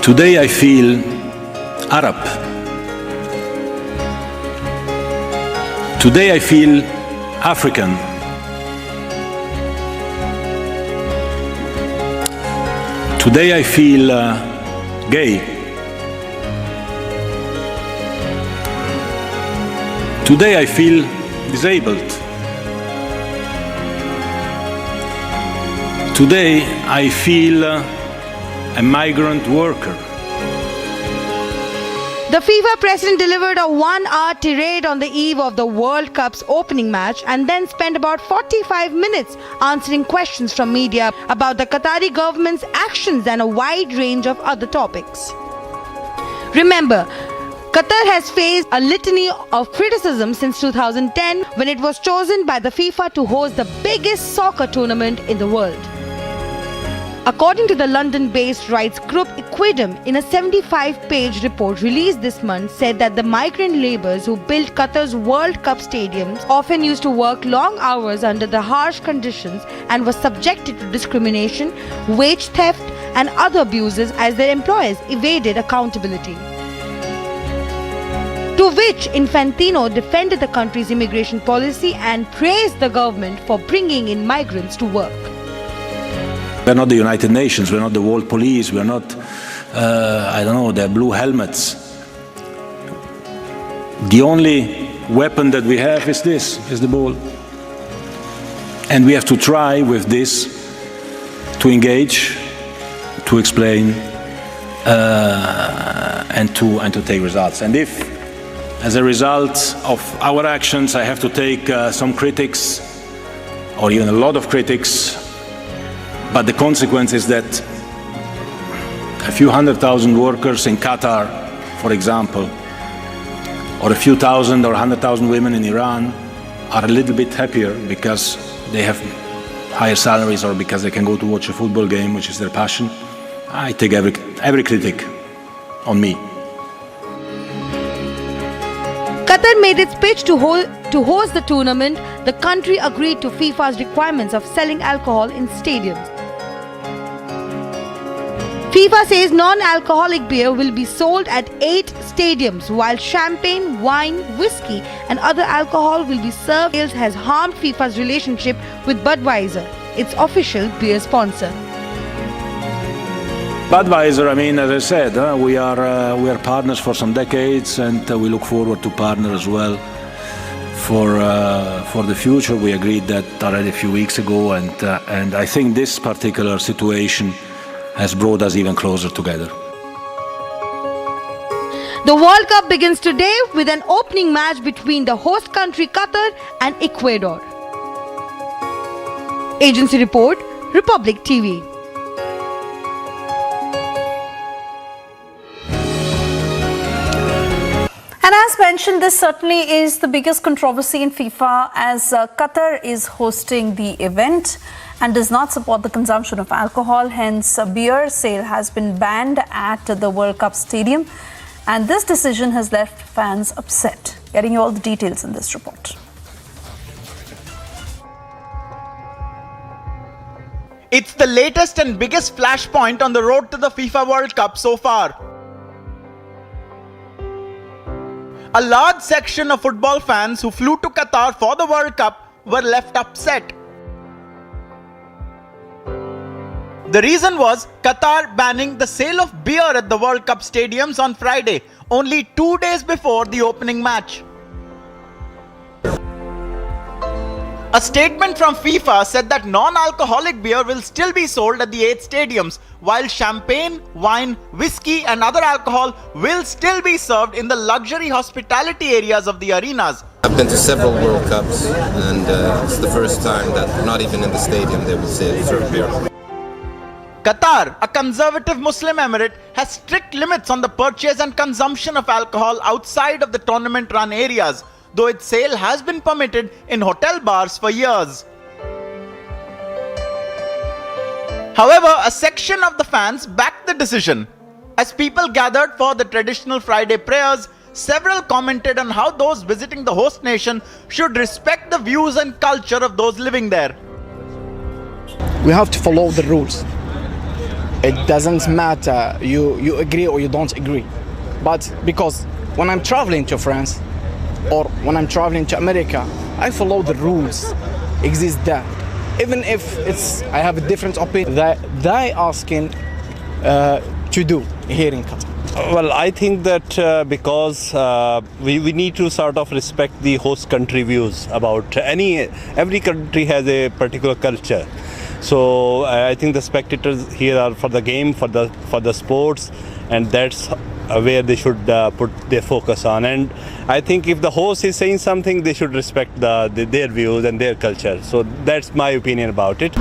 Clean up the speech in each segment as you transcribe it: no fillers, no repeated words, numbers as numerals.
Today I feel Arab. Today I feel African. Today I feel gay. Today I feel disabled. Today I feel a migrant worker. The FIFA president delivered a 1-hour tirade on the eve of the World Cup's opening match and then spent about 45 minutes answering questions from media about the Qatari government's actions and a wide range of other topics. Remember, Qatar has faced a litany of criticism since 2010 when it was chosen by the FIFA to host the biggest soccer tournament in the world. According to the London-based rights group Equidum, in a 75-page report released this month, said that the migrant labourers who built Qatar's World Cup stadiums often used to work long hours under the harsh conditions and were subjected to discrimination, wage theft and other abuses as their employers evaded accountability. To which Infantino defended the country's immigration policy and praised the government for bringing in migrants to work. We're not the United Nations, we're not the world police, we're not, the blue helmets. The only weapon that we have is the ball. And we have to try with this to engage, to explain, and to take results. And if, as a result of our actions, I have to take some critics, or even a lot of critics, but the consequence is that a few 100,000 workers in Qatar, for example, or a few thousand or 100,000 women in Iran are a little bit happier because they have higher salaries or because they can go to watch a football game, which is their passion. I take every critic on me. Qatar made its pitch to host the tournament. The country agreed to FIFA's requirements of selling alcohol in stadiums. FIFA says non-alcoholic beer will be sold at 8 stadiums, while champagne, wine, whiskey and other alcohol will be served. Sales has harmed FIFA's relationship with Budweiser, its official beer sponsor. Budweiser, as I said, we are partners for some decades, and we look forward to partner as well for the future. We agreed that already a few weeks ago, and I think this particular situation has brought us even closer together. The World Cup begins today with an opening match between the host country Qatar and Ecuador. Agency Report, Republic TV. And as mentioned, this certainly is the biggest controversy in FIFA as Qatar is hosting the event and does not support the consumption of alcohol. Hence, a beer sale has been banned at the World Cup stadium. And this decision has left fans upset. Getting you all the details in this report. It's the latest and biggest flashpoint on the road to the FIFA World Cup so far. A large section of football fans who flew to Qatar for the World Cup were left upset. The reason was Qatar banning the sale of beer at the World Cup stadiums on Friday, only 2 days before the opening match. A statement from FIFA said that non-alcoholic beer will still be sold at the 8 stadiums, while champagne, wine, whiskey and other alcohol will still be served in the luxury hospitality areas of the arenas. I've been to several World Cups, and it's the first time that not even in the stadium they will serve beer. Qatar, a conservative Muslim emirate, has strict limits on the purchase and consumption of alcohol outside of the tournament-run areas, though its sale has been permitted in hotel bars for years. However, a section of the fans backed the decision. As people gathered for the traditional Friday prayers, several commented on how those visiting the host nation should respect the views and culture of those living there. We have to follow the rules. It doesn't matter you agree or you don't agree. But because when I'm traveling to France or when I'm traveling to America, I follow the rules exist there. Even if I have a different opinion that they asking to do here in Qatar. Well, I think that because we need to sort of respect the host country views about every country has a particular culture. So I think the spectators here are for the game, for the sports, and that's where they should put their focus on. And I think if the host is saying something, they should respect their views and their culture. So that's my opinion about it.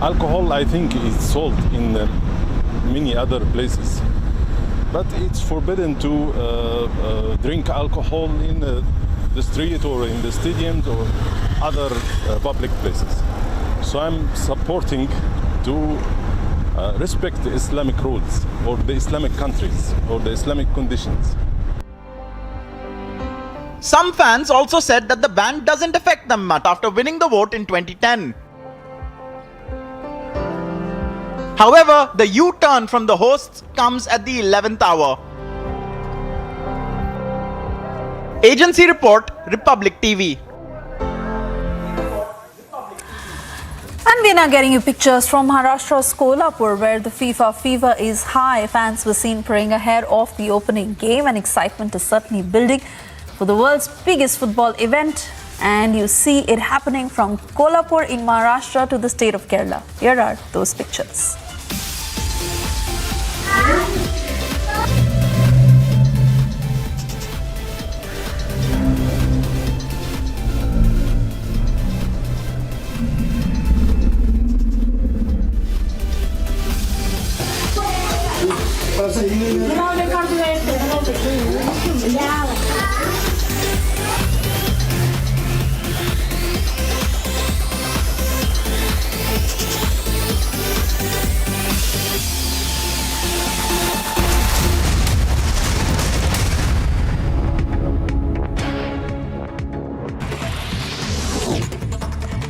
Alcohol, I think, is sold in many other places, but it's forbidden to drink alcohol in the street or in the stadiums or other public places. So I'm supporting to respect the Islamic rules or the Islamic countries or the Islamic conditions. Some fans also said that the ban doesn't affect them much after winning the vote in 2010. However, the U-turn from the hosts comes at the 11th hour. Agency report, Republic TV. And we are now getting you pictures from Maharashtra's Kolhapur, where the FIFA fever is high. Fans were seen praying ahead of the opening game, and excitement is certainly building for the world's biggest football event. And you see it happening from Kolhapur in Maharashtra to the state of Kerala. Here are those pictures.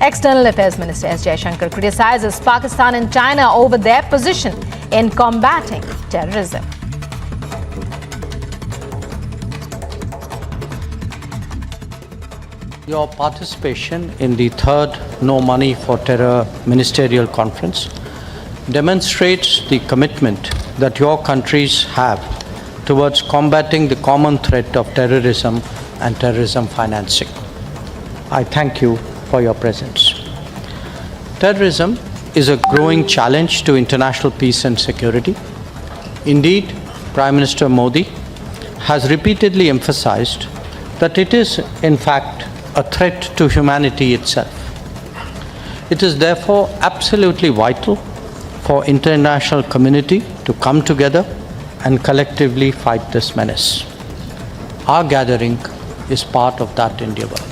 External Affairs Minister S. Jaishankar criticizes Pakistan and China over their position in combating terrorism. Your participation in the third No Money for Terror Ministerial Conference demonstrates the commitment that your countries have towards combating the common threat of terrorism and terrorism financing. I thank you for your presence. Terrorism is a growing challenge to international peace and security. Indeed, Prime Minister Modi has repeatedly emphasized that it is, in fact, a threat to humanity itself. It is therefore absolutely vital for international community to come together and collectively fight this menace. Our gathering is part of that endeavor.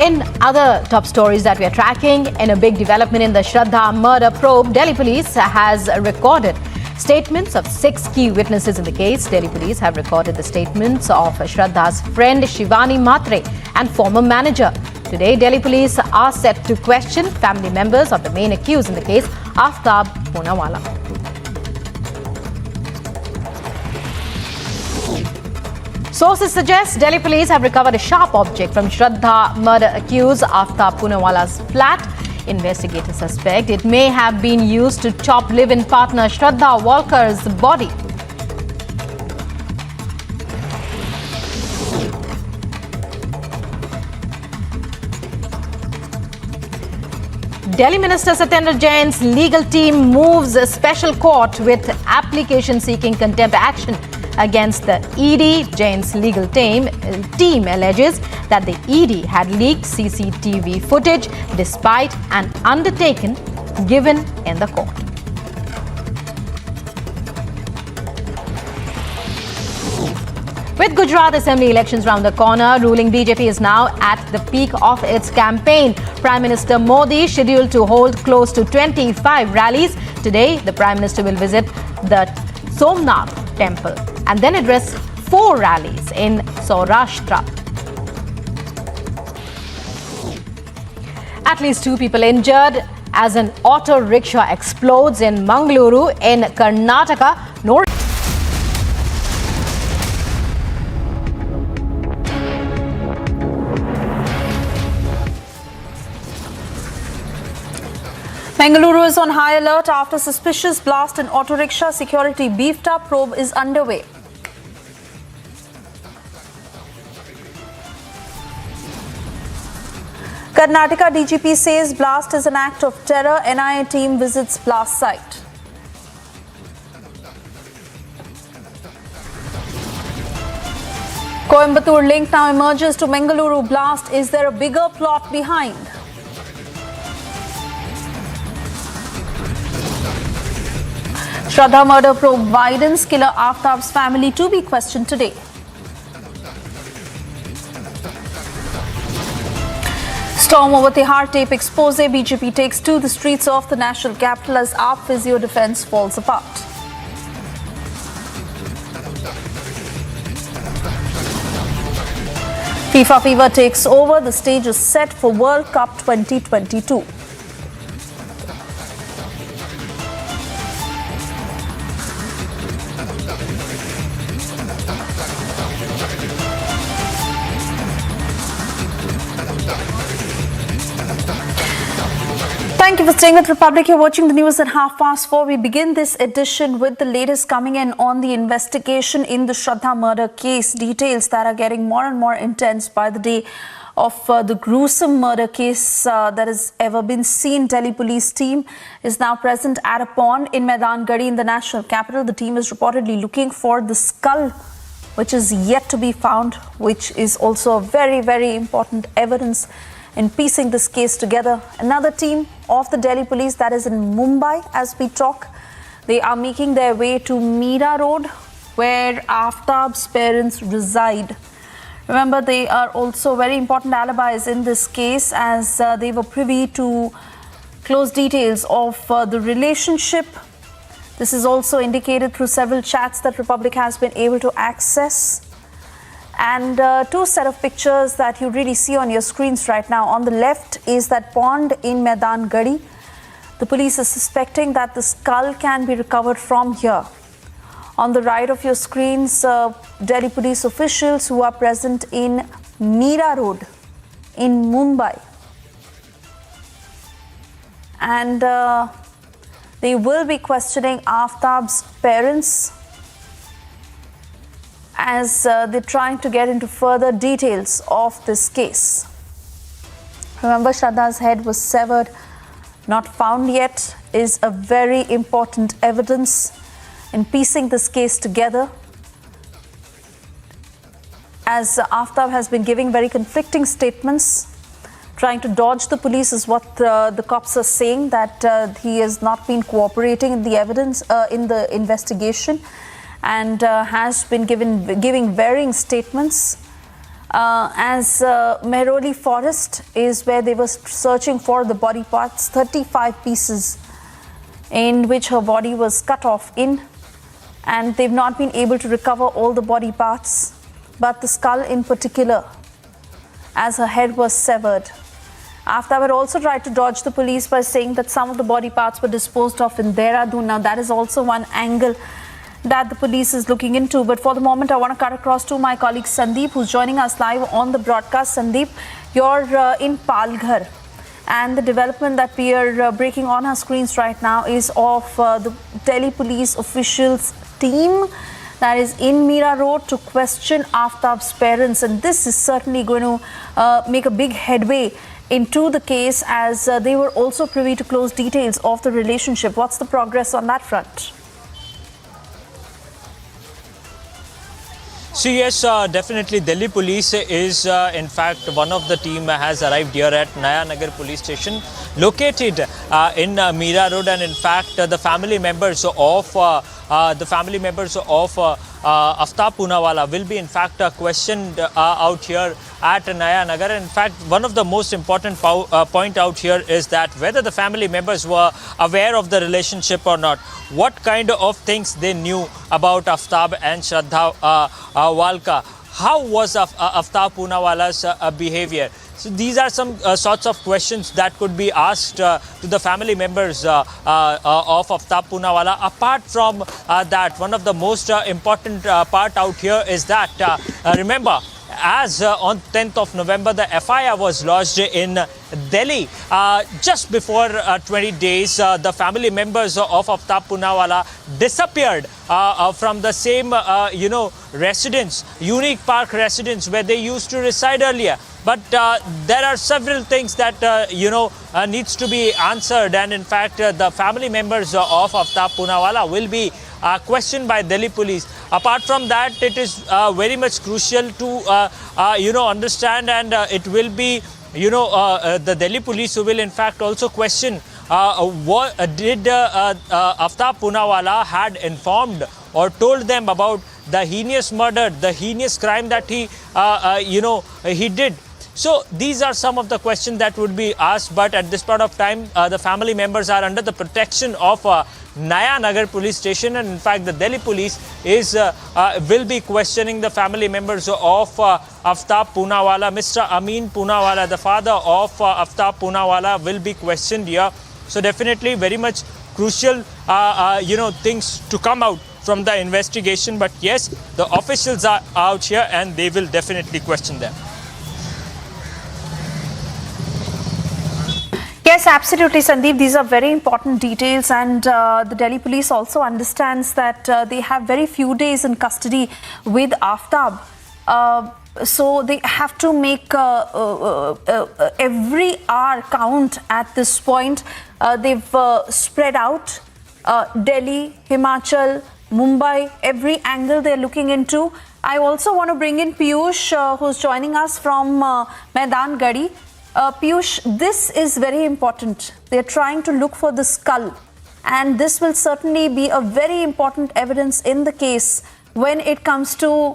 In other top stories that we are tracking, in a big development in the Shraddha murder probe, Delhi police has recorded statements of 6 key witnesses in the case. Delhi police have recorded the statements of Shraddha's friend Shivani Matre and former manager. Today, Delhi police are set to question family members of the main accused in the case, Aaftab Poonawalla. Sources suggest Delhi police have recovered a sharp object from Shraddha murder accused Aaftab Poonawalla's flat. Investigators suspect it may have been used to chop live-in partner Shraddha Walker's body. Delhi Minister Satyendra Jain's legal team moves a special court with application seeking contempt action against the ED. Jain's legal team alleges that the ED had leaked CCTV footage despite an undertaking given in the court. With Gujarat Assembly elections round the corner, ruling BJP is now at the peak of its campaign. Prime Minister Modi scheduled to hold close to 25 rallies. Today, the Prime Minister will visit the Somnath temple and then address 4 rallies in Saurashtra. At least 2 people injured as an auto rickshaw explodes in Mangaluru in Karnataka. No Mangaluru is on high alert after suspicious blast in auto rickshaw. Security beefed up. Probe is underway. Karnataka DGP says blast is an act of terror. NIA team visits blast site. Coimbatore link now emerges to Mangaluru blast. Is there a bigger plot behind? Shraddha murder probe widens. Killer Aaftab's family to be questioned today. Storm over Tihar tape expose. BJP takes to the streets of the national capital as AAP physio defense falls apart. FIFA fever takes over. The stage is set for World Cup 2022. Thank you for staying with Republic. You're watching the news at 4:30. We begin this edition with the latest coming in on the investigation in the Shraddha murder case. Details that are getting more and more intense by the day of the gruesome murder case that has ever been seen. Delhi police team is now present at a pond in Mangaluru in the national capital. The team is reportedly looking for the skull, which is yet to be found, which is also a very, very important evidence in piecing this case together. Another team of the Delhi police that is in Mumbai as we talk. They are making their way to Meera Road, where Aaftab's parents reside. Remember, they are also very important alibis in this case as they were privy to close details of the relationship. This is also indicated through several chats that Republic has been able to access. And two set of pictures that you really see on your screens right now. On the left is that pond in Mangaluru. The police is suspecting that the skull can be recovered from here. On the right of your screens, Delhi police officials who are present in Meera Road in Mumbai. And they will be questioning Aaftab's parents as they're trying to get into further details of this case. Remember, Shraddha's head was severed, not found yet, is a very important evidence in piecing this case together, as Aaftab has been giving very conflicting statements, trying to dodge the police is what the cops are saying, that he has not been cooperating in the evidence in the investigation, and has been giving varying statements. As Mehroli Forest is where they were searching for the body parts, 35 pieces in which her body was cut off in, and they've not been able to recover all the body parts, but the skull in particular, as her head was severed. Aaftab had also tried to dodge the police by saying that some of the body parts were disposed of in Dehradun. Now that is also one angle that the police is looking into. But for the moment, I want to cut across to my colleague Sandeep, who's joining us live on the broadcast. Sandeep, you're in Palghar, and the development that we are breaking on our screens right now is of the Delhi police officials team that is in Meera Road to question Aaftab's parents, and this is certainly going to make a big headway into the case, as they were also privy to close details of the relationship. What's the progress on that front? So yes, definitely Delhi police is in fact one of the team has arrived here at Naya Nagar police station located in Meera Road, and in fact the family members of Aaftab Poonawalla will be in fact questioned out here at Naya Nagar. In fact, one of the most important point out here is that whether the family members were aware of the relationship or not, what kind of things they knew about Aaftab and Shraddha Walka. How was Aaftab Poonawalla's behavior? So these are some sorts of questions that could be asked to the family members of Aaftab Poonawalla. Apart from that, one of the most important part out here is that, remember, as on 10th of November, the FIR was lodged in Delhi. Just before 20 days, the family members of Aaftab Poonawalla disappeared from the same, residence, Unique Park residence, where they used to reside earlier. But there are several things that, needs to be answered. And in fact, the family members of Aaftab Poonawalla will be questioned by Delhi police. Apart from that, it is very much crucial to, understand, and it will be, the Delhi police who will in fact also question what did Aaftab Poonawalla had informed or told them about the heinous murder, the heinous crime that he, he did. So these are some of the questions that would be asked, but at this point of time, the family members are under the protection of Naya Nagar police station, and in fact the Delhi police is will be questioning the family members of Aaftab Poonawalla. Mr. Amin Poonawalla, the father of Aaftab Poonawalla, will be questioned here. So definitely very much crucial, things to come out from the investigation. But yes, the officials are out here and they will definitely question them. Yes, absolutely, Sandeep. These are very important details, and the Delhi police also understands that they have very few days in custody with Aaftab. So they have to make every hour count at this point. They've spread out Delhi, Himachal, Mumbai, every angle they're looking into. I also want to bring in Piyush, who's joining us from Maidan Gadi. Piyush, this is very important. They're trying to look for the skull, and this will certainly be a very important evidence in the case when it comes to,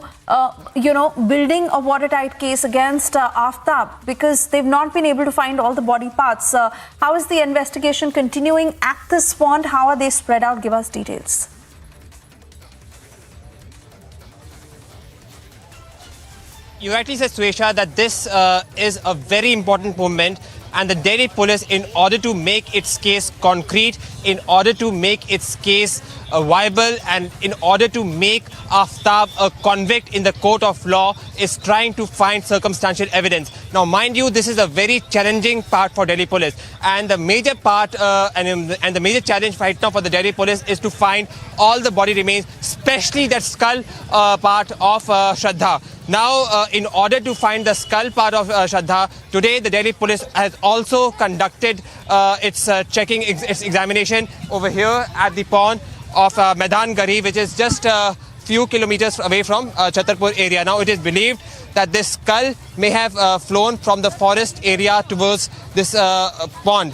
building a watertight case against Aaftab, because they've not been able to find all the body parts. How is the investigation continuing at this point? How are they spread out? Give us details. You rightly said, Swesha, that this is a very important moment, and the Delhi police, in order to make its case concrete, in order to make its case viable, and in order to make Aaftab a convict in the court of law, is trying to find circumstantial evidence. Now, mind you, this is a very challenging part for Delhi police, and the major part and the major challenge right now for the Delhi police is to find all the body remains, especially that skull part of Shraddha. Now, in order to find the skull part of Shraddha, today the Delhi police has also conducted its its examination over here at the pond of Maidan Gadi, which is just a few kilometers away from Chhatarpur area. Now, it is believed that this skull may have flown from the forest area towards this pond,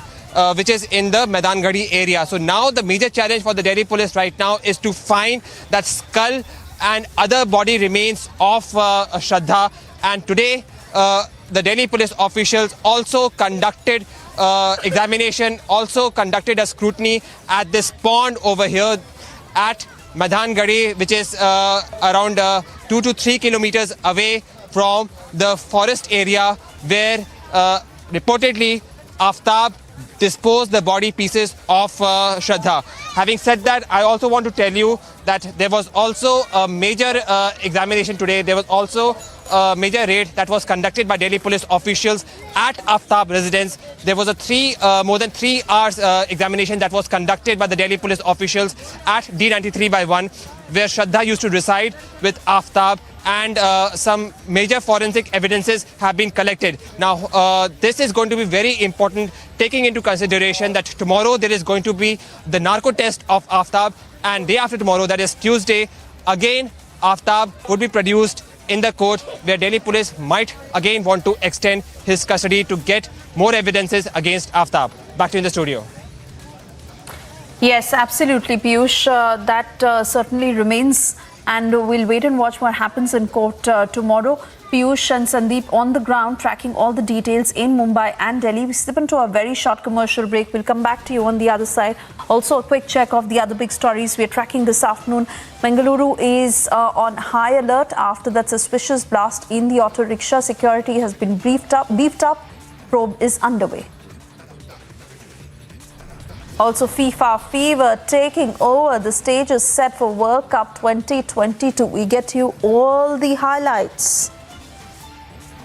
which is in the Maidan Gadi area. So now the major challenge for the Delhi police right now is to find that skull and other body remains of Shraddha. And today, the Delhi police officials also conducted examination, also conducted a scrutiny at this pond over here at Maidan Gadi, which is around 2 to 3 kilometers away from the forest area where reportedly Aaftab disposed the body pieces of Shraddha. Having said that, I also want to tell you that there was also a major examination today. There was also a major raid that was conducted by Delhi police officials at Aaftab residence. There was a more than 3 hours examination that was conducted by the Delhi police officials at D93/1, where Shraddha used to reside with Aaftab, and some major forensic evidences have been collected. Now, this is going to be very important, taking into consideration that tomorrow there is going to be the narco test of Aaftab, and day after tomorrow, that is Tuesday, again Aaftab would be produced in the court, where Delhi police might again want to extend his custody to get more evidences against Aaftab. Back to you in the studio. Yes, absolutely, Piyush. That certainly remains and we'll wait and watch what happens in court tomorrow. Piyush and Sandeep on the ground tracking all the details in Mumbai and Delhi. We slip into a very short commercial break. We'll come back to you on the other side. Also, a quick check of the other big stories we're tracking this afternoon. Mangaluru is on high alert after that suspicious blast in the auto rickshaw. Security has been beefed up. Probe is underway. Also, FIFA fever taking over. The stage is set for World Cup 2022. We get you all the highlights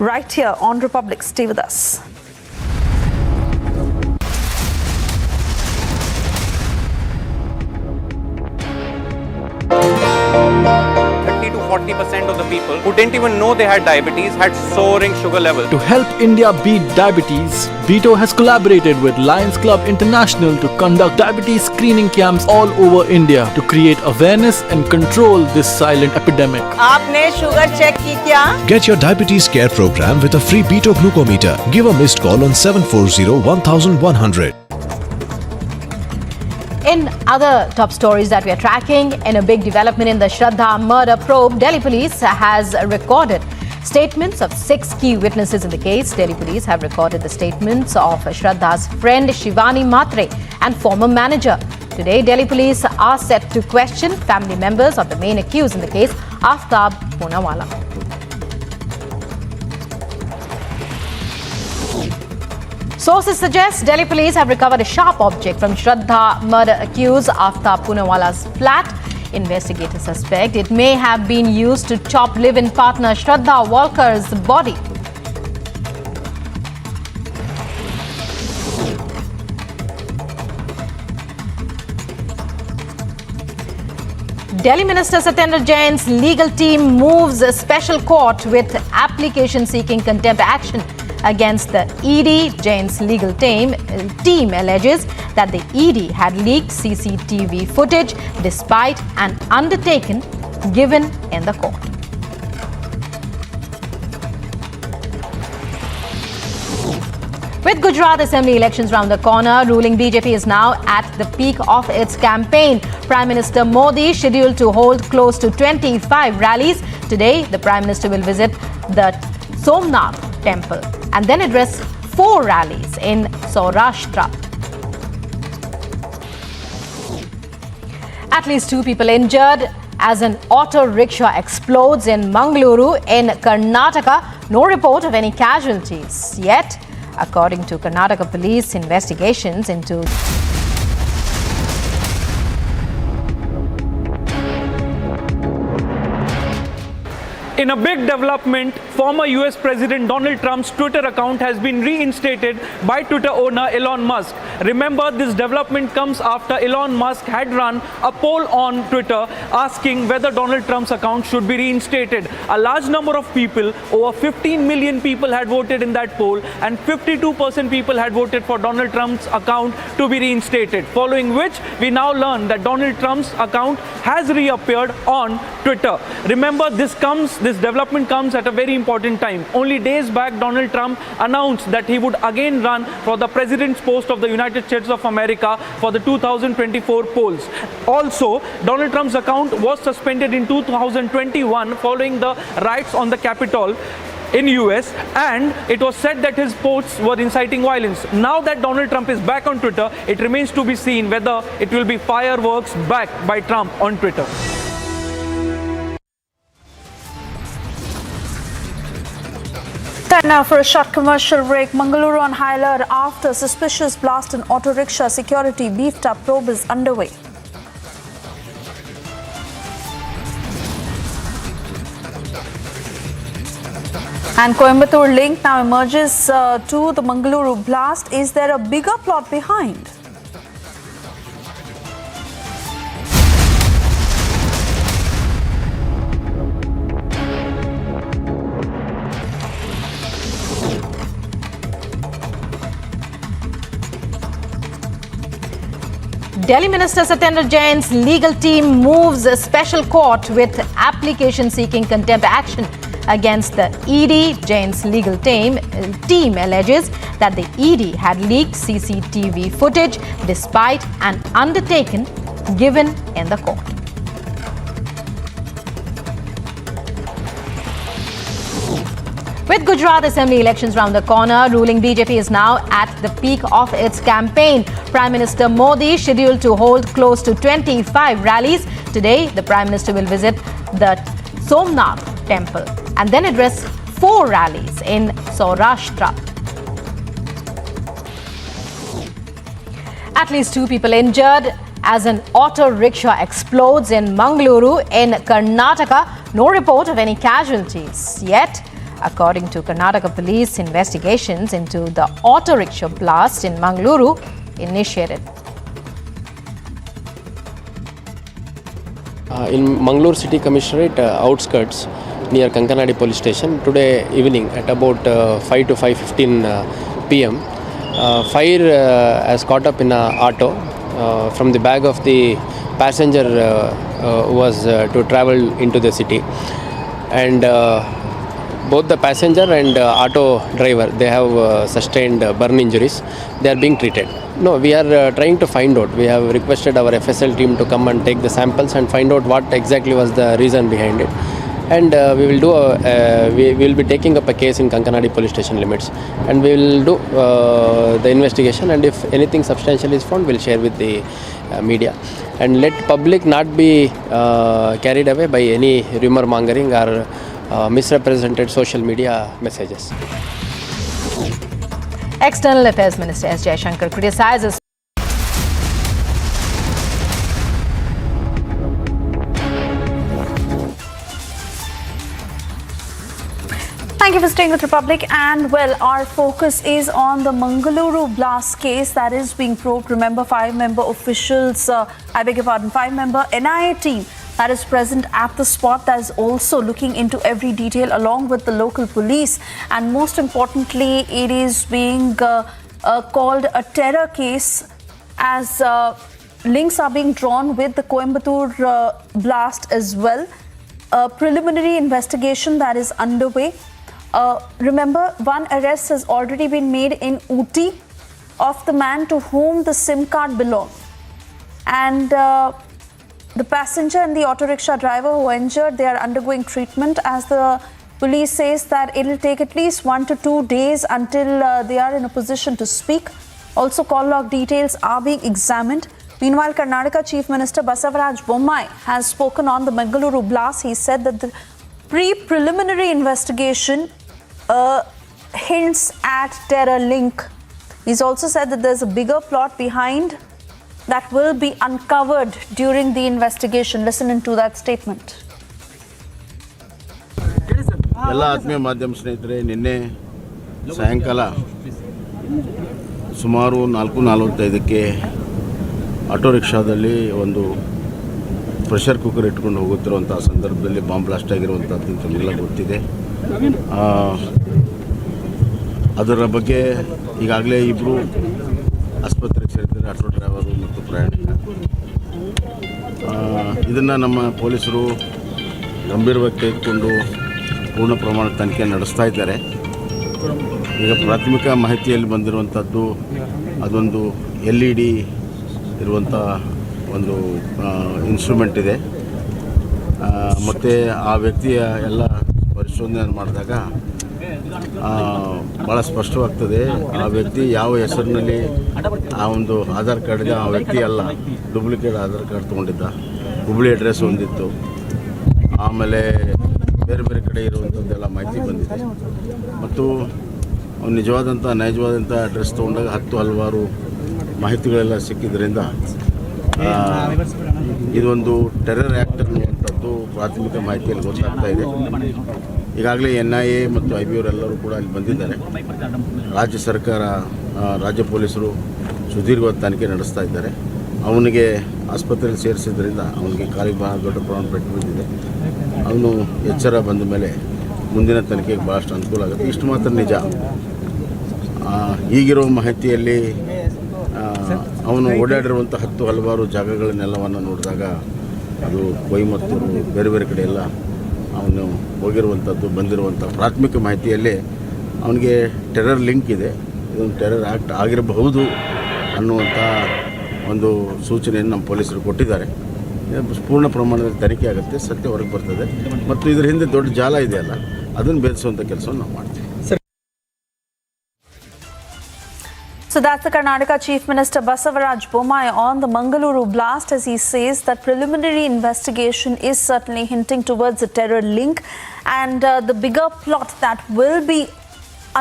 right here on Republic. Stay with us. To 40% of the people who didn't even know they had diabetes had soaring sugar levels. To help India beat diabetes, BITO has collaborated with Lions Club International to conduct diabetes screening camps all over India to create awareness and control this silent epidemic. आपने sugar check की क्या? Get your diabetes care program with a free BITO glucometer. Give a missed call on 740-1100. In other top stories that we are tracking, in a big development in the Shraddha murder probe, Delhi police has recorded statements of 6 key witnesses in the case. Delhi police have recorded the statements of Shraddha's friend Shivani Matre and former manager. Today, Delhi police are set to question family members of the main accused in the case, Aaftab Poonawala. Sources suggest Delhi police have recovered a sharp object from Shraddha murder accused Aaftab Poonawala's flat. Investigators suspect it may have been used to chop live-in partner Shraddha Walker's body. Delhi Minister Satyendra Jain's legal team moves a special court with application seeking contempt action against the ED. Jain's legal team alleges that the ED had leaked CCTV footage despite an undertaking given in the court. With Gujarat Assembly elections round the corner, ruling BJP is now at the peak of its campaign. Prime Minister Modi scheduled to hold close to 25 rallies. Today, the Prime Minister will visit the Somnath temple and then address 4 rallies in Saurashtra. At least 2 people injured as an auto rickshaw explodes in Mangaluru in Karnataka. No report of any casualties yet. According to Karnataka police, investigations into In a big development, former US President Donald Trump's Twitter account has been reinstated by Twitter owner Elon Musk. Remember, this development comes after Elon Musk had run a poll on Twitter asking whether Donald Trump's account should be reinstated. A large number of people, over 15 million people had voted in that poll, and 52% people had voted for Donald Trump's account to be reinstated, following which we now learn that Donald Trump's account has reappeared on Twitter. Remember, this development comes at a very important time. Only days back, Donald Trump announced that he would again run for the president's post of the United States of America for the 2024 polls. Also, Donald Trump's account was suspended in 2021 following the riots on the Capitol in US, and it was said that his posts were inciting violence. Now that Donald Trump is back on Twitter, it remains to be seen whether it will be fireworks backed by Trump on Twitter. Time now for a short commercial break. Mangaluru on high alert after suspicious blast in auto rickshaw. Security beefed up. Probe is underway. And Coimbatore link now emerges to the Mangaluru blast. Is there a bigger plot behind? Delhi Minister Satyendra Jain's legal team moves a special court with application seeking contempt action against the ED. Jain's legal team alleges that the ED had leaked CCTV footage despite an undertaking given in the court. With Gujarat Assembly elections round the corner, ruling BJP is now at the peak of its campaign. Prime Minister Modi scheduled to hold close to 25 rallies. Today, the Prime Minister will visit the Somnath temple and then address 4 rallies in Saurashtra. At least 2 people injured as an auto rickshaw explodes in Mangaluru in Karnataka. No report of any casualties yet. According to Karnataka police, investigations into the auto rickshaw blast in Mangaluru initiated. In Mangaluru City Commissionerate outskirts near Kankanadi police station today evening at about 5 to 5:15 p.m. Fire has caught up in an auto from the bag of the passenger who was to travel into the city, and both the passenger and auto driver, they have sustained burn injuries. They are being treated. No, we are trying to find out. We have requested our FSL team to come and take the samples and find out what exactly was the reason behind it. And we will do we will be taking up a case in Kankanadi police station limits, and we will do the investigation, and if anything substantial is found, we will share with the media. And let public not be carried away by any rumor mongering or misrepresented social media messages. External Affairs Minister S. Jaishankar criticizes Thank you for staying with Republic. And well, our focus is on the Mangaluru blast case that is being probed. Remember, 5-member officials, 5-member NIA team that is present at the spot, that is also looking into every detail along with the local police. And most importantly, it is being called a terror case as links are being drawn with the Coimbatore blast as well. A preliminary investigation that is underway. Remember, one arrest has already been made in Ooty of the man to whom the SIM card belonged. And the passenger and the auto rickshaw driver who were injured, they are undergoing treatment, as the police says that it will take at least 1 to 2 days until they are in a position to speak. Also, call log details are being examined. Meanwhile, Karnataka Chief Minister Basavaraj Bommai has spoken on the Mangaluru blast. He said that the preliminary investigation hints at terror link. He's also said that there's a bigger plot behind that will be uncovered during the investigation. Listen into that statement. ಎಲ್ಲ ಆತ್ಮೀಯ ಮಾಧ್ಯಮ ಸ್ನೇಹಿತರೆ, ನಿನ್ನೆ ಸಾಯಂಕಾಲ ಸುಮಾರು 4:45ಕ್ಕೆ auto ರಿಕ್ಷಾದಲ್ಲಿ ಒಂದು pressure cooker ಇಟ್ಕೊಂಡು ಹೋಗುತ್ತಿರುವಂಥ ಸಂದರ್ಭದಲ್ಲಿ ಬಾಂಬ್ ಬ್ಲಾಸ್ಟ್ ಆಗಿರುವಂಥದ್ದು ತಮಗೆಲ್ಲ ಗೊತ್ತಿದೆ. ಅದರ ಬಗ್ಗೆ ಈಗಾಗಲೇ ಇಬ್ಬರು ಆಸ್ಪತ್ರೆಗೆ ಸೇರಿದ್ದಾರೆ, ಆಟೋ ಡ್ರೈವರು ಮತ್ತು ಪ್ರಯಾಣಿಕ. ಇದನ್ನು ನಮ್ಮ ಪೊಲೀಸರು ಗಂಭೀರವಾಗಿ ತೆಗೆದುಕೊಂಡು ಪೂರ್ಣ ಪ್ರಮಾಣದ ತನಿಖೆ ನಡೆಸ್ತಾ ಇದ್ದಾರೆ. ಈಗ ಪ್ರಾಥಮಿಕ ಮಾಹಿತಿಯಲ್ಲಿ ಬಂದಿರುವಂಥದ್ದು ಅದೊಂದು LED ಇರುವಂಥ ಒಂದು ಇನ್ಸ್ಟ್ರೂಮೆಂಟ್ ಇದೆ. ಮತ್ತು ಆ ವ್ಯಕ್ತಿಯ ಎಲ್ಲ ಪರಿಶೋಧನೆ ಮಾಡಿದಾಗ ಭಾಳ ಸ್ಪಷ್ಟವಾಗ್ತದೆ ಆ ವ್ಯಕ್ತಿ ಯಾವ ಹೆಸರಿನಲ್ಲಿ ಆ ಒಂದು ಆಧಾರ್ ಕಾರ್ಡ್ ಇದೆ, ಆ ವ್ಯಕ್ತಿ ಅಲ್ಲ, ಡೂಪ್ಲಿಕೇಟ್ ಆಧಾರ್ ಕಾರ್ಡ್ ತೊಗೊಂಡಿದ್ದ, ಹುಬ್ಳಿ ಅಡ್ರೆಸ್ ಹೊಂದಿತ್ತು. ಆಮೇಲೆ ಬೇರೆ ಬೇರೆ ಕಡೆ ಇರುವಂಥದ್ದೆಲ್ಲ ಮಾಹಿತಿ ಬಂದಿದೆ. ಮತ್ತು ನಿಜವಾದಂಥ ನೈಜವಾದಂಥ ಅಡ್ರೆಸ್ ತೊಗೊಂಡಾಗ ಹಲವಾರು ಮಾಹಿತಿಗಳೆಲ್ಲ ಸಿಕ್ಕಿದ್ರಿಂದ ಇದೊಂದು ಟೆರರ್ ಆ್ಯಕ್ಟ್ ಅನ್ನುವಂಥದ್ದು ಪ್ರಾಥಮಿಕ ಮಾಹಿತಿಯಲ್ಲಿ ಗೊತ್ತಾಗ್ತಾ ಇದೆ. ಈಗಾಗಲೇ NIA ಮತ್ತು IB ಎಲ್ಲರೂ ಕೂಡ ಅಲ್ಲಿ ಬಂದಿದ್ದಾರೆ. ರಾಜ್ಯ ಸರ್ಕಾರ, ರಾಜ್ಯ ಪೊಲೀಸರು ಸುದೀರ್ಘವಾದ ತನಿಖೆ ನಡೆಸ್ತಾ ಇದ್ದಾರೆ. ಅವನಿಗೆ ಆಸ್ಪತ್ರೆಯಲ್ಲಿ ಸೇರಿಸಿದ್ರಿಂದ ಅವನಿಗೆ ಕಾಲಿಗೆ ಭಾಳ ದೊಡ್ಡ ಪ್ರಮಾಣ ಪೆಟ್ಟು ಬಿದ್ದಿದೆ. ಅವನು ಎಚ್ಚರ ಬಂದ ಮೇಲೆ ಮುಂದಿನ ತನಿಖೆಗೆ ಭಾಳಷ್ಟು ಅನುಕೂಲ ಆಗುತ್ತೆ. ಇಷ್ಟು ಮಾತ್ರ ನಿಜ, ಈಗಿರೋ ಮಾಹಿತಿಯಲ್ಲಿ ಅವನು ಓಡಾಡಿರುವಂಥ ಹಲವಾರು ಜಾಗಗಳನ್ನೆಲ್ಲವನ್ನು ನೋಡಿದಾಗ ಅದು ಕೊಯಮತ್ತೂರು ಬೇರೆ ಬೇರೆ ಕಡೆ ಎಲ್ಲ ಅವನು ಹೋಗಿರುವಂಥದ್ದು ಬಂದಿರುವಂಥ ಪ್ರಾಥಮಿಕ ಮಾಹಿತಿಯಲ್ಲಿ ಅವನಿಗೆ ಟೆರರ್ ಲಿಂಕ್ ಇದೆ, ಇದೊಂದು ಟೆರರ್ ಆ್ಯಕ್ಟ್ ಆಗಿರಬಹುದು ಅನ್ನುವಂಥ ಒಂದು ಸೂಚನೆಯನ್ನು ನಮ್ಮ ಪೊಲೀಸರು ಕೊಟ್ಟಿದ್ದಾರೆ. ಪೂರ್ಣ ಪ್ರಮಾಣದಲ್ಲಿ ತನಿಖೆ ಆಗುತ್ತೆ, ಸತ್ಯ ಹೊರಗೆ ಬರ್ತದೆ. ಮತ್ತು ಇದರ ಹಿಂದೆ ದೊಡ್ಡ ಜಾಲ ಇದೆಯಲ್ಲ, ಅದನ್ನು ಬೆಳೆಸುವಂಥ ಕೆಲಸವನ್ನು ನಾವು ಮಾಡ್ತೀವಿ. So that's the Karnataka Chief Minister Basavaraj Bommai on the Mangaluru blast, as he says that preliminary investigation is certainly hinting towards a terror link and the bigger plot that will be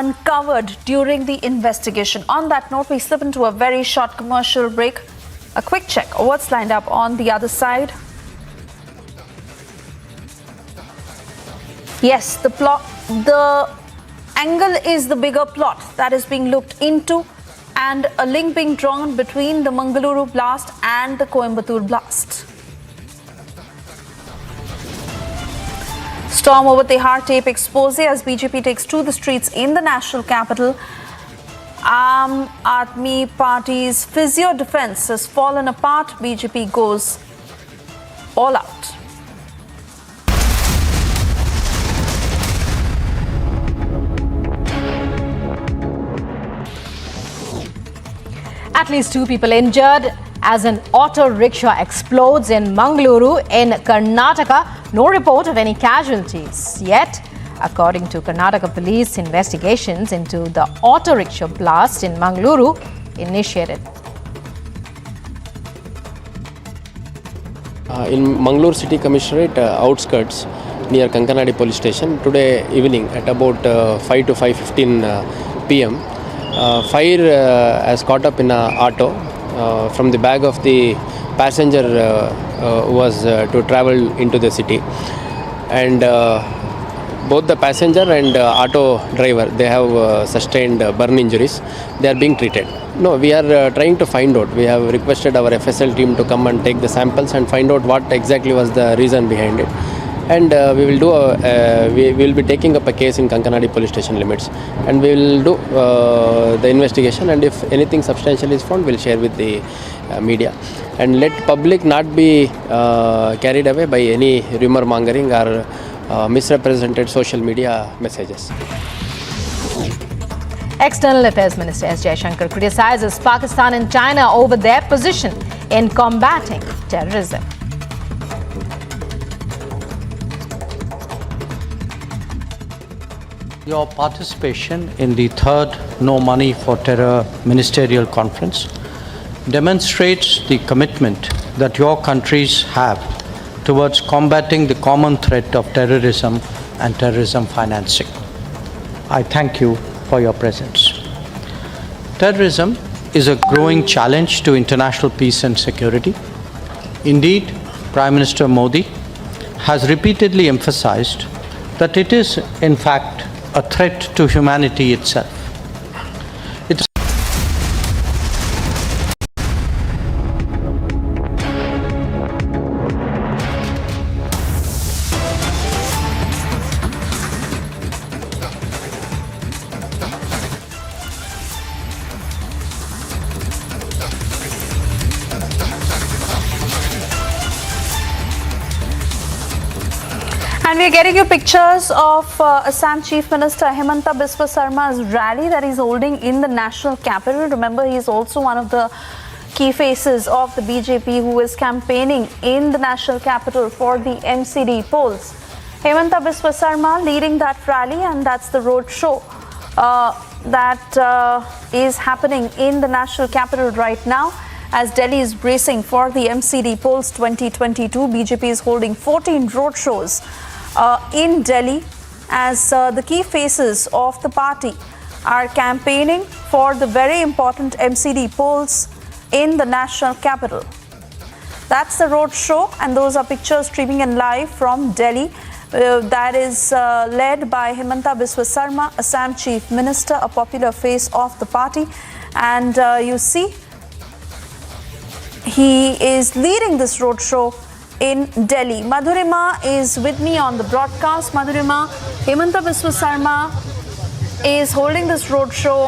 uncovered during the investigation. On that note, we slip into a very short commercial break. A quick check of what's lined up on the other side. Yes, the angle is the bigger plot that is being looked into, and a link being drawn between the Mangaluru blast and the Coimbatore blast. Storm over Tihar tape expose as BJP takes to the streets in the national capital. Aam Aadmi Party's physio defense has fallen apart. BJP goes all out. At least 2 people injured as an auto rickshaw explodes in Mangaluru in Karnataka. No report of any casualties yet. According to Karnataka police, investigations into the auto rickshaw blast in Mangaluru initiated. In Mangaluru City Commissionerate outskirts near Kankanadi police station today evening at about 5 to 5:15 p.m. Fire has caught up in an auto from the bag of the passenger who was to travel into the city, and both the passenger and auto driver, they have sustained burn injuries. They are being treated. No, we are trying to find out. We have requested our FSL team to come and take the samples and find out what exactly was the reason behind it. And we will do we will be taking up a case in Kankanadi police station limits, and we will do the investigation, and if anything substantial is found, we'll share with the media, and let public not be carried away by any rumor mongering or misrepresented social media messages. External Affairs Minister S. Jaishankar criticizes Pakistan and China over their position in combating terrorism. Your participation in the 3rd No Money for Terror Ministerial Conference demonstrates the commitment that your countries have towards combating the common threat of terrorism and terrorism financing. I thank you for your presence. Terrorism is a growing challenge to international peace and security. Indeed, Prime Minister Modi has repeatedly emphasized that it is, in fact, a threat to humanity itself. And we are getting you pictures of Assam Chief Minister Himanta Biswa Sarma's rally that he's holding in the national capital. Remember, he is also one of the key faces of the BJP who is campaigning in the national capital for the MCD polls. Himanta Biswa Sarma leading that rally, and that's the road show that is happening in the national capital right now. As Delhi is bracing for the MCD polls 2022, BJP is holding 14 road shows in Delhi as the key faces of the party are campaigning for the very important MCD polls in the national capital. That's the road show, and those are pictures streaming in live from Delhi. That is led by Himanta Biswa Sarma, Assam Chief Minister, a popular face of the party. And you see, he is leading this road show in Delhi. Madhurima is with me on the broadcast. Madhurima, Himanta Biswa Sarma is holding this road show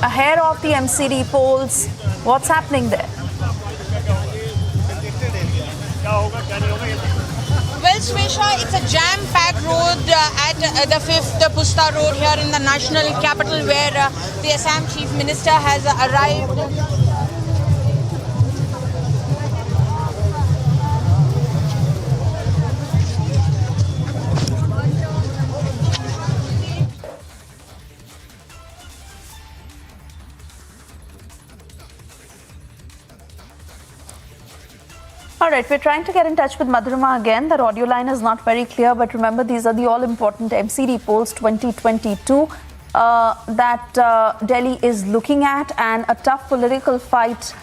ahead of the MCD polls. What's happening there? Well, Swesha, it's a jam-packed road at the 5th Pusta Road here in the national capital, where the Assam Chief Minister has arrived. All right, we're trying to get in touch with Madhurima again. That audio line is not very clear, but remember, these are the all-important MCD polls 2022 that Delhi is looking at, and a tough political fight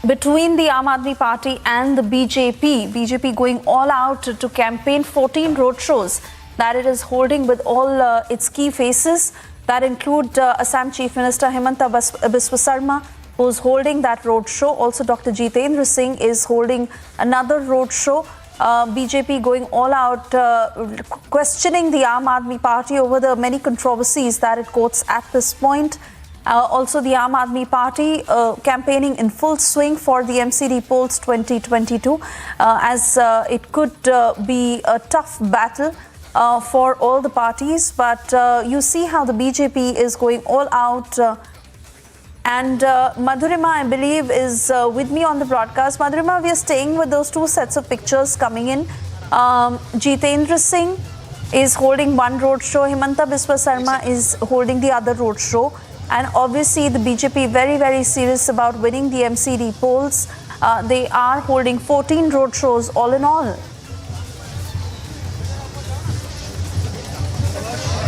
between the Aam Aadmi Party and the BJP. BJP going all out to campaign 14 roadshows that it is holding with all its key faces that include Assam Chief Minister Himanta Biswa Sarma, who's holding that roadshow. Also, Dr. Jitendra Singh is holding another roadshow. BJP going all out, questioning the Aam Aadmi Party over the many controversies that it quotes at this point. Also, the Aam Aadmi Party campaigning in full swing for the MCD polls 2022, as it could be a tough battle for all the parties. But you see how the BJP is going all out. And Madhurima, I believe, is with me on the broadcast. Madhurima, we are staying with those two sets of pictures coming in. Jitendra Singh is holding one roadshow. Himanta Biswa Sarma is holding the other roadshow. And obviously, the BJP very, very serious about winning the MCD polls. They are holding 14 roadshows all in all.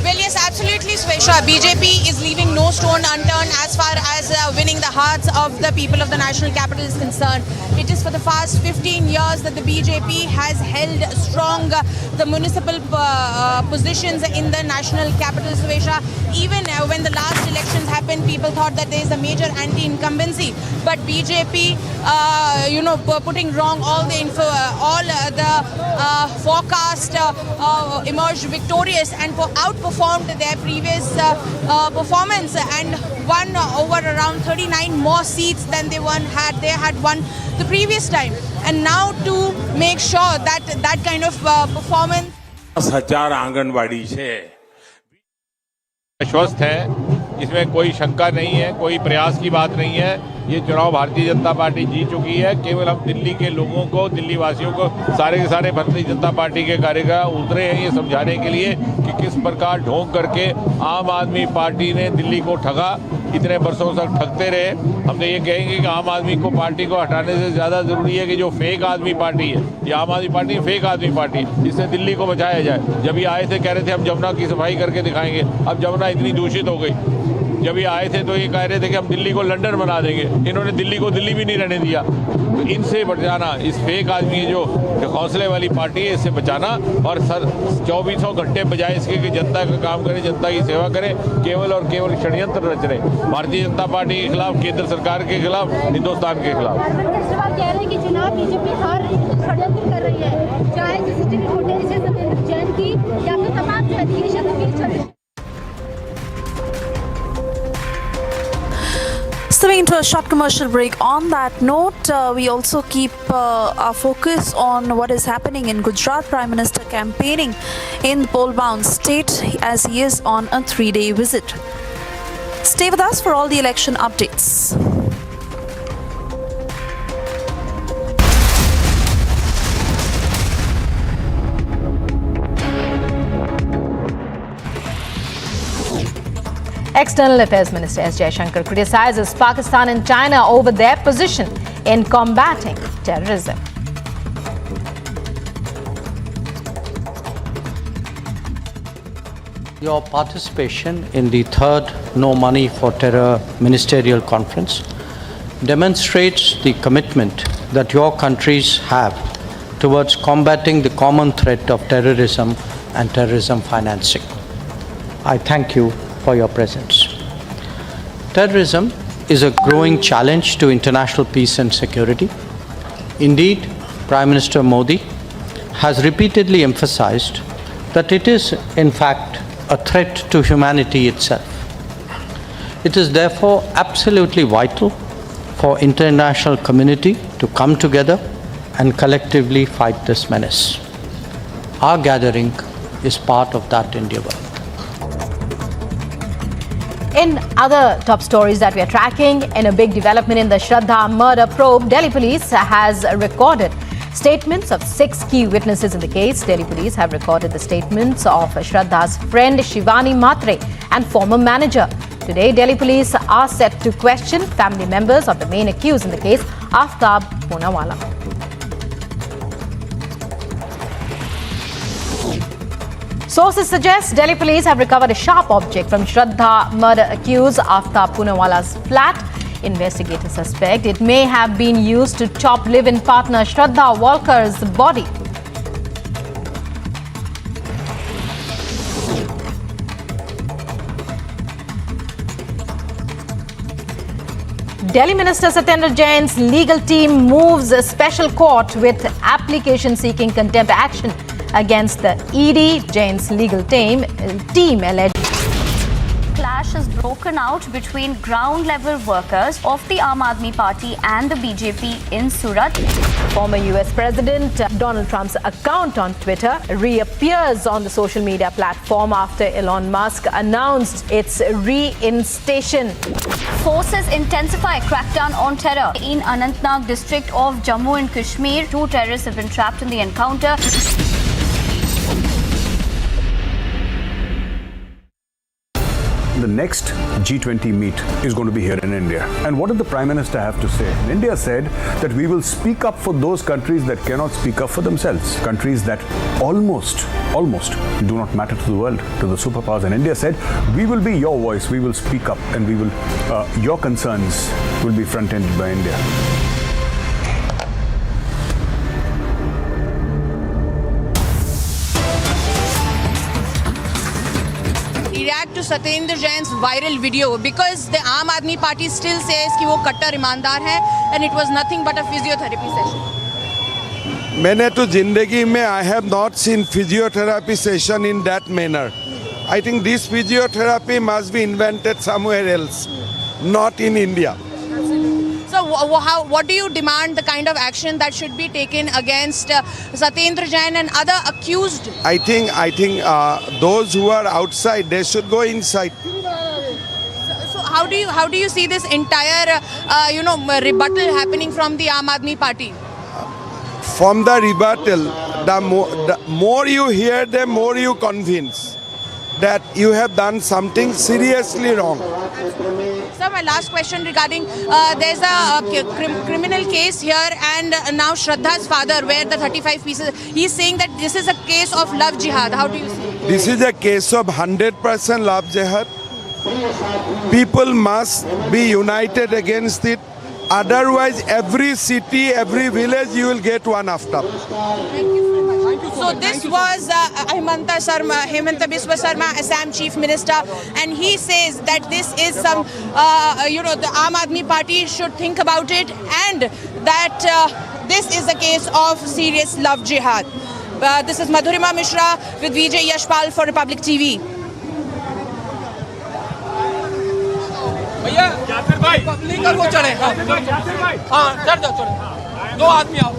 Well, yes, absolutely, Swesha. BJP is leaving no stone unturned as far as winning the hearts of the people of the national capital is concerned. It is for the past 15 years that the BJP has held strong the municipal positions in the national capital, Swesha. Even when the last elections happened, people thought that there is a major anti-incumbency. But BJP, putting wrong all the forecast, emerged victorious and outperformed their previous performance and won over around 39 more seats than they had won the previous time. And now to make sure that that kind of performance. 10,000 anganwadi से आश्वस्त है, इसमें कोई शंका नहीं है, कोई प्रयास की बात नहीं है। ये चुनाव भारतीय जनता पार्टी जीत चुकी है। केवल हम दिल्ली के लोगों को, दिल्ली वासियों को, सारे के सारे भारतीय जनता पार्टी के कार्यकर्ता उतरे हैं ये समझाने के लिए कि किस प्रकार ढोंग करके आम आदमी पार्टी ने दिल्ली को ठगा। इतने बरसों तक ठगते रहे। हम तो ये कहेंगे कि आम आदमी को पार्टी को हटाने से ज़्यादा ज़रूरी है कि जो फेक आदमी पार्टी है, ये आम आदमी पार्टी फेक आदमी पार्टी, इससे दिल्ली को बचाया जाए। जब ये आए थे कह रहे थे हम जमुना की सफाई करके दिखाएंगे, अब जमुना इतनी दूषित हो गई। जब ये आए थे तो ये कह रहे थे कि हम दिल्ली को लंदन बना देंगे, इन्होंने दिल्ली को दिल्ली भी नहीं रहने दिया। तो इनसे बचाना, इस फेक आदमी जो हौसले वाली पार्टी है, इससे बचाना और सर 2400 घंटे बजाय इसके कि जनता का काम करें, जनता की सेवा करें, केवल और केवल षड्यंत्र रच रहे भारतीय जनता पार्टी के खिलाफ, केंद्र सरकार के खिलाफ, हिंदुस्तान के खिलाफ। कह रहे हैं कि चुनाव बीजेपी हार रही है, षड्यंत्र कर रही है, चाहे सीसीटीवी फुटेज से सत्येंद्र जैन की या फिर तमाम जो एलिगेशन है। Stepping into a short commercial break. On that note, we also keep our focus on what is happening in Gujarat. Prime Minister campaigning in the poll-bound state as he is on a 3-day visit. Stay with us for all the election updates. External Affairs Minister S. Jaishankar criticizes Pakistan and China over their position in combating terrorism. Your participation in the third No Money for Terror Ministerial Conference demonstrates the commitment that your countries have towards combating the common threat of terrorism and terrorism financing. I thank you for your presence. Terrorism is a growing challenge to international peace and security. Indeed, Prime Minister Modi has repeatedly emphasized that it is, in fact, a threat to humanity itself. It is therefore absolutely vital for international community to come together and collectively fight this menace. Our gathering is part of that endeavor. In other top stories that we are tracking, in a big development in the Shraddha murder probe, Delhi police has recorded statements of 6 key witnesses in the case. Delhi police have recorded the statements of Shraddha's friend Shivani Matre and former manager. Today, Delhi police are set to question family members of the main accused in the case, Aaftab Poonawala. Sources suggest Delhi police have recovered a sharp object from Shraddha murder accused Aaftab Poonawala's flat. Investigators suspect it may have been used to chop live-in partner Shraddha Walker's body. Delhi Minister Satyendra Jain's legal team moves a special court with application seeking contempt action against the ED. Jain's legal team alleged clash has broken out between ground-level workers of the Aam Aadmi Party and the BJP in Surat. Former US President Donald Trump's account on Twitter reappears on the social media platform after Elon Musk announced its reinstation. Forces intensify crackdown on terror in Anantnag district of Jammu and Kashmir. 2 terrorists have been trapped in the encounter. The next G20 meet is going to be here in India. And what did the Prime Minister have to say? India said that we will speak up for those countries that cannot speak up for themselves. Countries that almost do not matter to the world, to the superpowers. And India said, we will be your voice, we will speak up, and we will, your concerns will be front-ended by India. React to Satyendra Jain's viral video because the Aam Aadmi Party still says कि वो कट्टर ईमानदार है and it was nothing but a physiotherapy session. मैंने तो जिंदगी में I have not seen physiotherapy session in that manner. I think this physiotherapy must be invented somewhere else, not in India. So what do you demand the kind of action that should be taken against Satyendra Jain and other accused? I think those who are outside, they should go inside. So how do you see this entire rebuttal happening from the Aam Aadmi Party? From the rebuttal, the more you hear them, more you convince that you have done something seriously wrong. Sir, my last question regarding there's a criminal case here and now Shraddha's father where the 35 pieces, he's saying that this is a case of love jihad. How do you see it? This is a case of 100% love jihad. People must be united against it. Otherwise, every city, every village, you will get one Aaftab. So this was Himanta Biswa Sarma, Assam Chief Minister, and he says that this is some, the Aam Aadmi Party should think about it, and that this is a case of serious love jihad. This is Madhurima Mishra with Vijay Yashpal for Republic TV. भैया जाफर भाई public को चढ़े हां चढ़ जाओ चढ़ो 2 आदमी आओ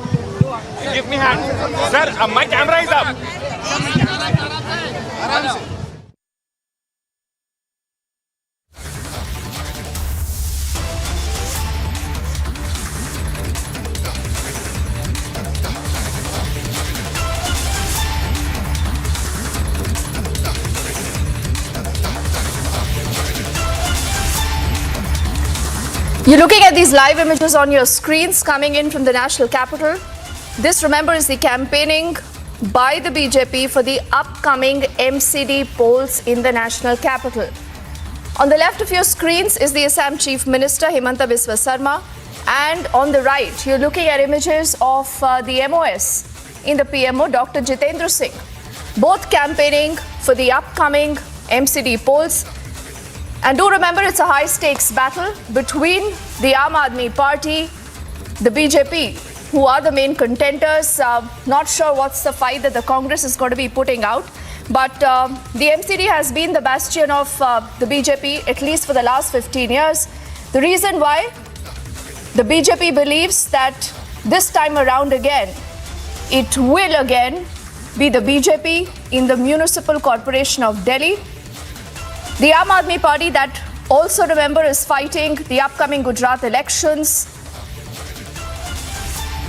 give me hand sir my camera is up आराम से You're looking at these live images on your screens coming in from the national capital. This, remember, is the campaigning by the BJP for the upcoming MCD polls in the national capital. On the left of your screens is the Assam Chief Minister, Himanta Biswa Sarma. And on the right, you're looking at images of the MOS in the PMO, Dr. Jitendra Singh. Both campaigning for the upcoming MCD polls. And do remember, it's a high-stakes battle between the Aam Aadmi Party, the BJP, who are the main contenders. Not sure what's the fight that the Congress is going to be putting out. But the MCD has been the bastion of the BJP, at least for the last 15 years. The reason why the BJP believes that this time around again, it will again be the BJP in the Municipal Corporation of Delhi. The Aam Aadmi Party that also, remember, is fighting the upcoming Gujarat elections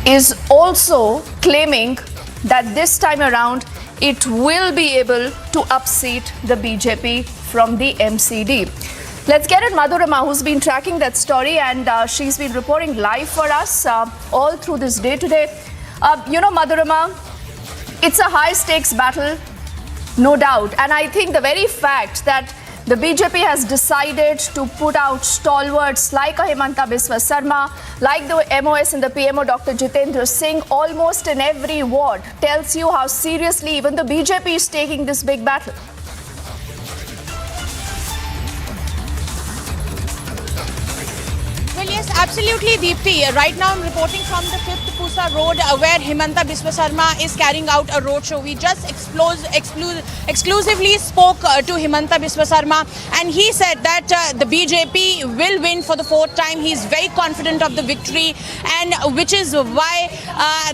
is also claiming that this time around it will be able to upseat the BJP from the MCD. Let's get at Madhurima, who's been tracking that story, and she's been reporting live for us all through this day today. Madhurima, it's a high-stakes battle. no doubt. And I think the very fact that the BJP has decided to put out stalwarts like a Himanta Biswa Sarma, like the MOS and the PMO Dr. Jitendra Singh, almost in every ward, tells you how seriously even the BJP is taking this big battle. Well, yes, absolutely, Deepthi. Right now I'm reporting from the 5th Pusa Road where Himanta Biswa Sarma is carrying out a roadshow. We just exclusively spoke to Himanta Biswa Sarma, and he said that the BJP will win for the 4th time. He's very confident of the victory, and which is why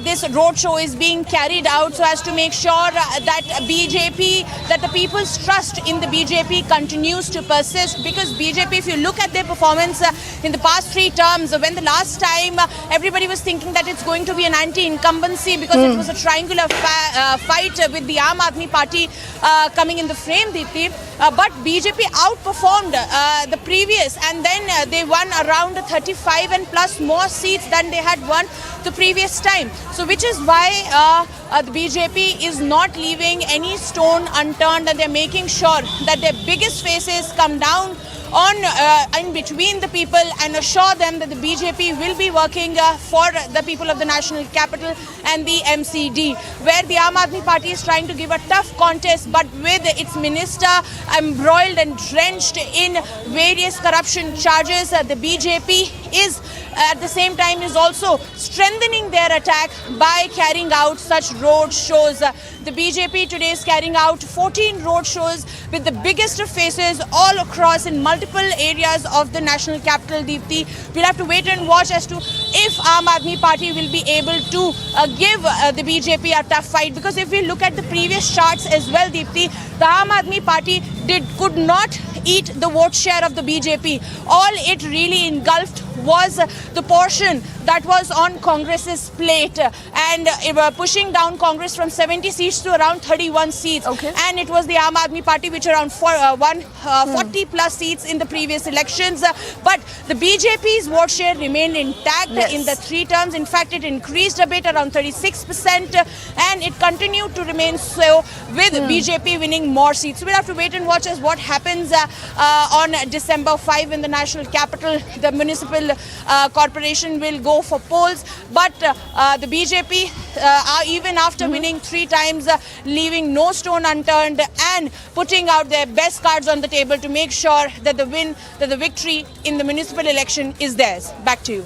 this roadshow is being carried out, so as to make sure that the people's trust in the BJP continues to persist. Because BJP, if you look at their performance in the past 3 terms, when the last time everybody was thinking that it's going to be an anti-incumbency because it was a triangular fight with the Aam Aadmi Party coming in the frame, Deepthi. But BJP outperformed the previous, and then they won around 35 and plus more seats than they had won the previous time. So which is why the BJP is not leaving any stone unturned, and they're making sure that their biggest faces come down in between the people and assure them that the BJP will be working for the people of the national capital and the MCD, where the Aam Aadmi Party is trying to give a tough contest, but with its minister embroiled and drenched in various corruption charges. The BJP is at the same time is also strengthening their attack by carrying out such road shows. The BJP today is carrying out 14 road shows with the biggest of faces all across in multiple areas of the national capital, Deepthi. We'll have to wait and watch as to if Aam Aadmi Party will be able to give the BJP a tough fight. Because if we look at the previous charts as well, Deepthi, the Aam Aadmi Party could not eat the vote share of the BJP. All it really engulfed was the portion that was on Congress's plate, and pushing down Congress from 70 seats to around 31 seats. And it was the Aam Aadmi Party which around 40 plus seats in the previous elections. But the BJP's vote share remained intact in the 3 terms. In fact, it increased a bit, around 36%, and it continued to remain so, with BJP winning more seats. So we'll have to wait and watch as what happens on December 5 in the national capital. The municipal corporation will go for polls, but the BJP, even after winning 3 times, leaving no stone unturned and putting out their best cards on the table to make sure that the victory in the municipal election is theirs. Back to you.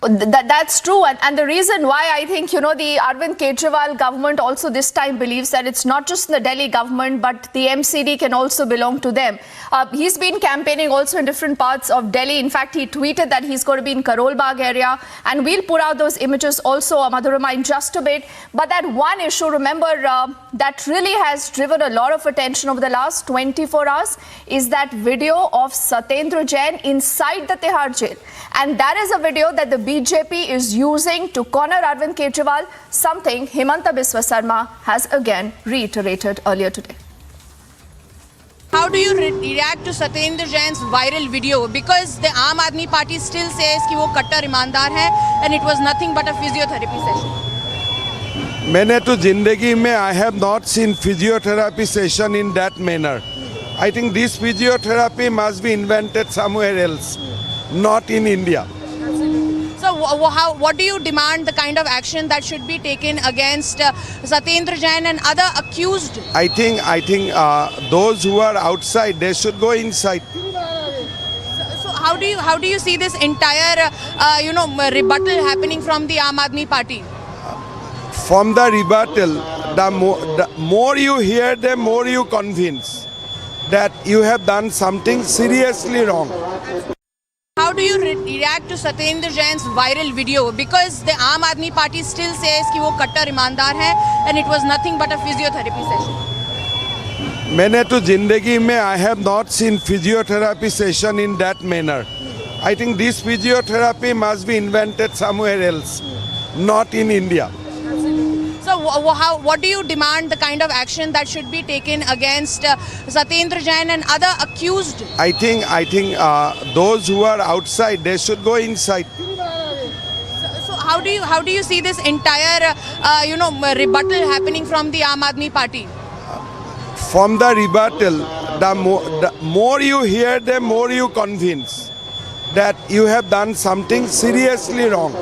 That's true, and the reason why I think, the Arvind Kejriwal government also this time believes that it's not just the Delhi government, but the MCD can also belong to them. He's been campaigning also in different parts of Delhi. In fact, he tweeted that he's going to be in Karol Bagh area, and we'll put out those images also, Madhurima, in just a bit. But that one issue, remember, that really has driven a lot of attention over the last 24 hours is that video of Satyendra Jain inside the Tihar jail. And that is a video that the BJP is using to corner Arvind Kejriwal, something Himanta Biswa Sarma has again reiterated earlier today. How do you react to Satyendra Jain's viral video? Because the Aam Aadmi Party still says कि वो कट्टर ईमानदार है, and it was nothing but a physiotherapy session. मैंने तो जिंदगी में I have not seen physiotherapy session in that manner. I think this physiotherapy must be invented somewhere else, not in India. So what do you demand the kind of action that should be taken against Satyendra Jain and other accused? I think those who are outside, they should go inside. So how do you see this entire rebuttal happening from the Aam Aadmi Party? From the rebuttal, the more you hear, the more you convince that you have done something seriously wrong. How do you react to Satyendra Jain's viral video? Because the Aam Aadmi Party still says कि वो कट्टर ईमानदार है, and it was nothing but a physiotherapy session. मैंने तो जिंदगी में I have not seen physiotherapy session in that manner. I think this physiotherapy must be invented somewhere else, not in India. So what do you demand the kind of action that should be taken against Satyendra Jain and other accused? I think those who are outside, they should go inside. So how do you see this entire rebuttal happening from the Aam Aadmi Party? From the rebuttal, the more you hear them, more you convince that you have done something seriously wrong.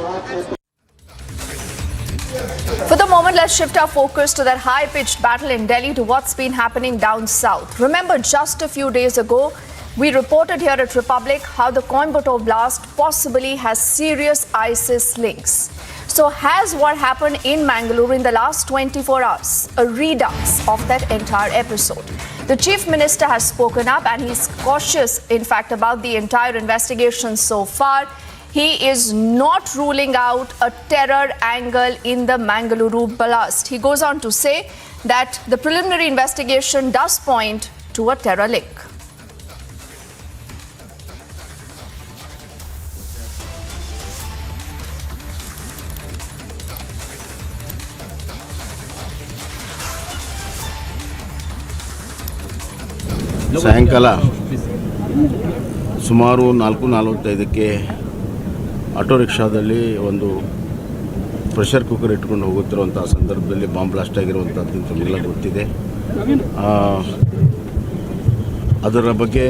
For the moment, let's shift our focus to that high-pitched battle in Delhi, to what's been happening down south. Remember, just a few days ago, we reported here at Republic how the Coimbatore blast possibly has serious ISIS links. So has what happened in Mangaluru in the last 24 hours a redux of that entire episode? The Chief Minister has spoken up and he's cautious, in fact, about the entire investigation so far. He is not ruling out a terror angle in the Mangaluru blast. He goes on to say that the preliminary investigation does point to a terror link. ಸಾಯಂಕಾಲ ಸುಮಾರು 4:45ಕ್ಕೆ auto ರಿಕ್ಷಾದಲ್ಲಿ ಒಂದು pressure cooker ಇಟ್ಕೊಂಡು ಹೋಗುತ್ತಿರುವಂಥ ಸಂದರ್ಭದಲ್ಲಿ bomb blast ಆಗಿರುವಂಥದ್ದು ನಮಗೆಲ್ಲ ಗೊತ್ತಿದೆ. ಅದರ ಬಗ್ಗೆ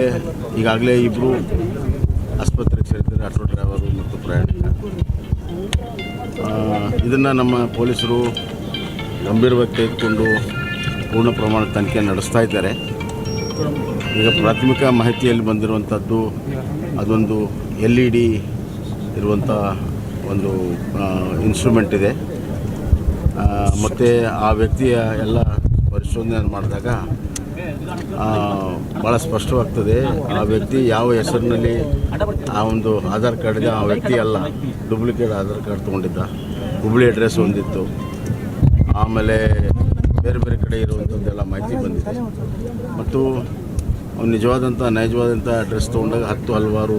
ಈಗಾಗಲೇ ಇಬ್ಬರು ಆಸ್ಪತ್ರೆಗೆ ಸೇರಿದ್ದಾರೆ, ಆಟೋ ಡ್ರೈವರು ಮತ್ತು ಪ್ರಯಾಣಿಕ. ಇದನ್ನು ನಮ್ಮ ಪೊಲೀಸರು ಗಂಭೀರವಾಗಿ ತೆಗೆದುಕೊಂಡು ಪೂರ್ಣ ಪ್ರಮಾಣದ ತನಿಖೆ ನಡೆಸ್ತಾ ಇದ್ದಾರೆ. ಈಗ ಪ್ರಾಥಮಿಕ ಮಾಹಿತಿಯಲ್ಲಿ ಬಂದಿರುವಂಥದ್ದು ಅದೊಂದು LED ಇರುವಂಥ ಒಂದು ಇನ್ಸ್ಟ್ರೂಮೆಂಟ್ ಇದೆ. ಮತ್ತು ಆ ವ್ಯಕ್ತಿಯ ಎಲ್ಲ ಪರಿಶೋಧನೆ ಮಾಡಿದಾಗ ಭಾಳ ಸ್ಪಷ್ಟವಾಗ್ತದೆ ಆ ವ್ಯಕ್ತಿ ಯಾವ ಹೆಸರಿನಲ್ಲಿ ಆ ಒಂದು ಆಧಾರ್ ಕಾರ್ಡ್ ಇದೆ ಆ ವ್ಯಕ್ತಿ ಅಲ್ಲ, ಡೂಪ್ಲಿಕೇಟ್ ಆಧಾರ್ ಕಾರ್ಡ್ ತೊಗೊಂಡಿದ್ದ, ಹುಬ್ಳಿ ಅಡ್ರೆಸ್ ಹೊಂದಿತ್ತು. ಆಮೇಲೆ ಬೇರೆ ಬೇರೆ ಕಡೆ ಇರುವಂಥದ್ದೆಲ್ಲ ಮಾಹಿತಿ ಬಂದಿದೆ. ಮತ್ತು ಅವ್ನು ನೈಜವಾದಂಥ ಅಡ್ರೆಸ್ ತೊಗೊಂಡಾಗ ಹಲವಾರು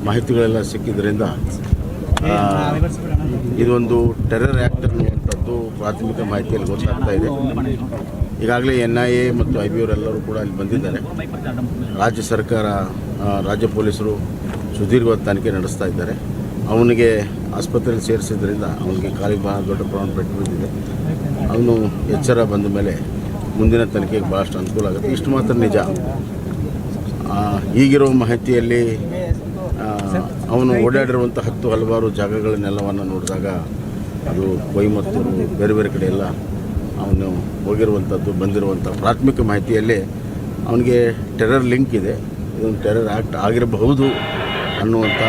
ಮಾಹಿತಿಗಳೆಲ್ಲ ಸಿಕ್ಕಿದ್ದರಿಂದ ಇದೊಂದು ಟೆರರ್ ಆ್ಯಕ್ಟ್ ಅನ್ನುವಂಥದ್ದು ಪ್ರಾಥಮಿಕ ಮಾಹಿತಿಯಲ್ಲಿ ಗೊತ್ತಾಗ್ತಾ ಇದೆ. ಈಗಾಗಲೇ NIA ಮತ್ತು IB ಅವರೆಲ್ಲರೂ ಕೂಡ ಅಲ್ಲಿ ಬಂದಿದ್ದಾರೆ. ರಾಜ್ಯ ಸರ್ಕಾರ, ರಾಜ್ಯ ಪೊಲೀಸರು ಸುದೀರ್ಘವಾದ ತನಿಖೆ ನಡೆಸ್ತಾ ಇದ್ದಾರೆ. ಅವನಿಗೆ ಆಸ್ಪತ್ರೆಯಲ್ಲಿ ಸೇರಿಸಿದ್ರಿಂದ ಅವನಿಗೆ ಕಾಲಿಗೆ ಭಾಳ ದೊಡ್ಡ ಪ್ರಮಾಣ ಪೆಟ್ಟು ಬಿದ್ದಿದೆ. ಅವನು ಎಚ್ಚರ ಬಂದ ಮೇಲೆ ಮುಂದಿನ ತನಿಖೆಗೆ ಭಾಳಷ್ಟು ಅನುಕೂಲ ಆಗುತ್ತೆ. ಇಷ್ಟು ಮಾತ್ರ ನಿಜ, ಈಗಿರೋ ಮಾಹಿತಿಯಲ್ಲಿ ಅವನು ಓಡಾಡಿರುವಂಥ ಹಲವಾರು ಜಾಗಗಳನ್ನೆಲ್ಲವನ್ನು ನೋಡಿದಾಗ ಅದು ಕೊಯಮತ್ತೂರು ಬೇರೆ ಬೇರೆ ಕಡೆ ಎಲ್ಲ ಅವನು ಹೋಗಿರುವಂಥದ್ದು ಬಂದಿರುವಂಥ ಪ್ರಾಥಮಿಕ ಮಾಹಿತಿಯಲ್ಲಿ ಅವನಿಗೆ ಟೆರರ್ ಲಿಂಕ್ ಇದೆ, ಇದೊಂದು ಟೆರರ್ ಆ್ಯಕ್ಟ್ ಆಗಿರಬಹುದು ಅನ್ನುವಂಥ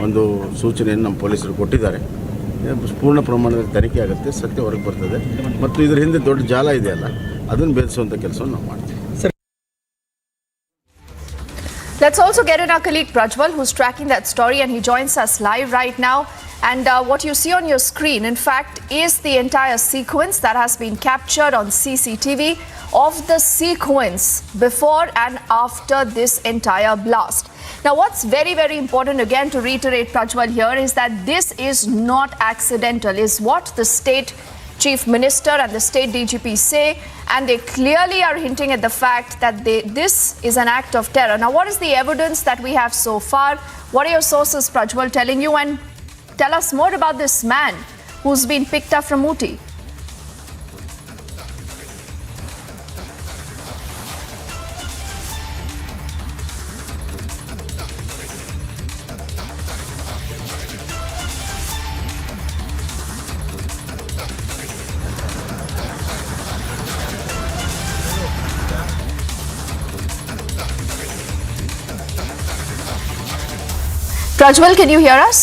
ಒಂದು ಸೂಚನೆಯನ್ನು ನಮ್ಮ ಪೊಲೀಸರು ಕೊಟ್ಟಿದ್ದಾರೆ. ಪೂರ್ಣ ಪ್ರಮಾಣದಲ್ಲಿ ತನಿಖೆ ಆಗುತ್ತೆ, ಸತ್ಯ ಹೊರಗೆ ಬರ್ತದೆ. ಮತ್ತು ಇದರ ಹಿಂದೆ ದೊಡ್ಡ ಜಾಲ ಇದೆಯಲ್ಲ, ಅದನ್ನು ಭೇದಿಸುವಂಥ ಕೆಲಸವನ್ನು ನಾವು ಮಾಡ್ತೀವಿ. Let's also get in our colleague Prajwal, who's tracking that story, and he joins us live right now. And what you see on your screen, in fact, is the entire sequence that has been captured on CCTV of the sequence before and after this entire blast. Now, what's very, very important, again, to reiterate, Prajwal, here is that this is not accidental, is what the state Chief Minister and the state DGP say, and they clearly are hinting at the fact that this is an act of terror. Now, what is the evidence that we have so far? What are your sources, Prajwal, telling you? And tell us more about this man who's been picked up from Ooty. Prajwal, can you hear us?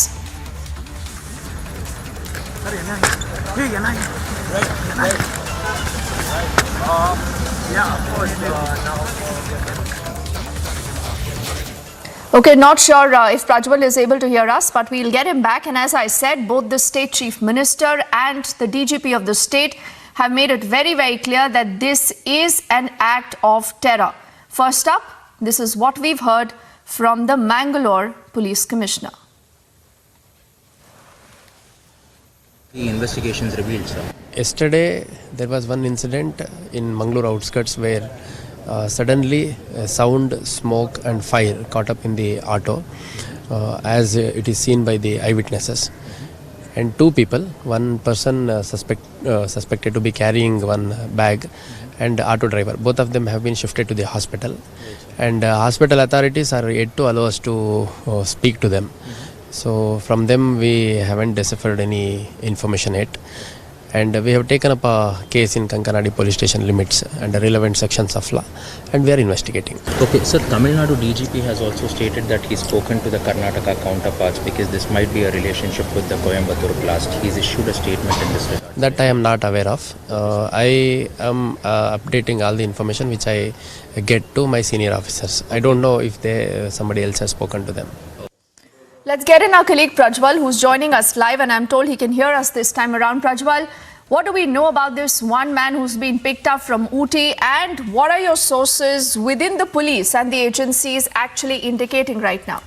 Okay, not sure if Prajwal is able to hear us, but we'll get him back. And as I said, both the state chief minister and the DGP of the state have made it very, very clear that this is an act of terror. First up, this is what we've heard from the Mangalore Police Commissioner. The investigations revealed, sir. Yesterday, there was one incident in Mangaluru outskirts where suddenly sound, smoke and fire caught up in the auto as it is seen by the eyewitnesses. and 2 people. One person suspected to be carrying one bag, and auto driver. Both of them have been shifted to the hospital, and hospital authorities are yet to allow us to speak to them. So from them we haven't deciphered any information yet. And we have taken up a case in Kankanadi police station limits under relevant sections of law, and we are investigating. Okay, sir, Tamil Nadu DGP has also stated that he's spoken to the Karnataka counterparts because this might be a relationship with the Coimbatore blast. He's issued a statement in this regard. That I am not aware of. I am updating all the information which I get to my senior officers. I don't know if somebody else has spoken to them. Let's get in our colleague Prajwal, who's joining us live, and I'm told he can hear us this time around. Prajwal, what do we know about this one man who's been picked up from Ooty, and what are your sources within the police and the agencies actually indicating right now?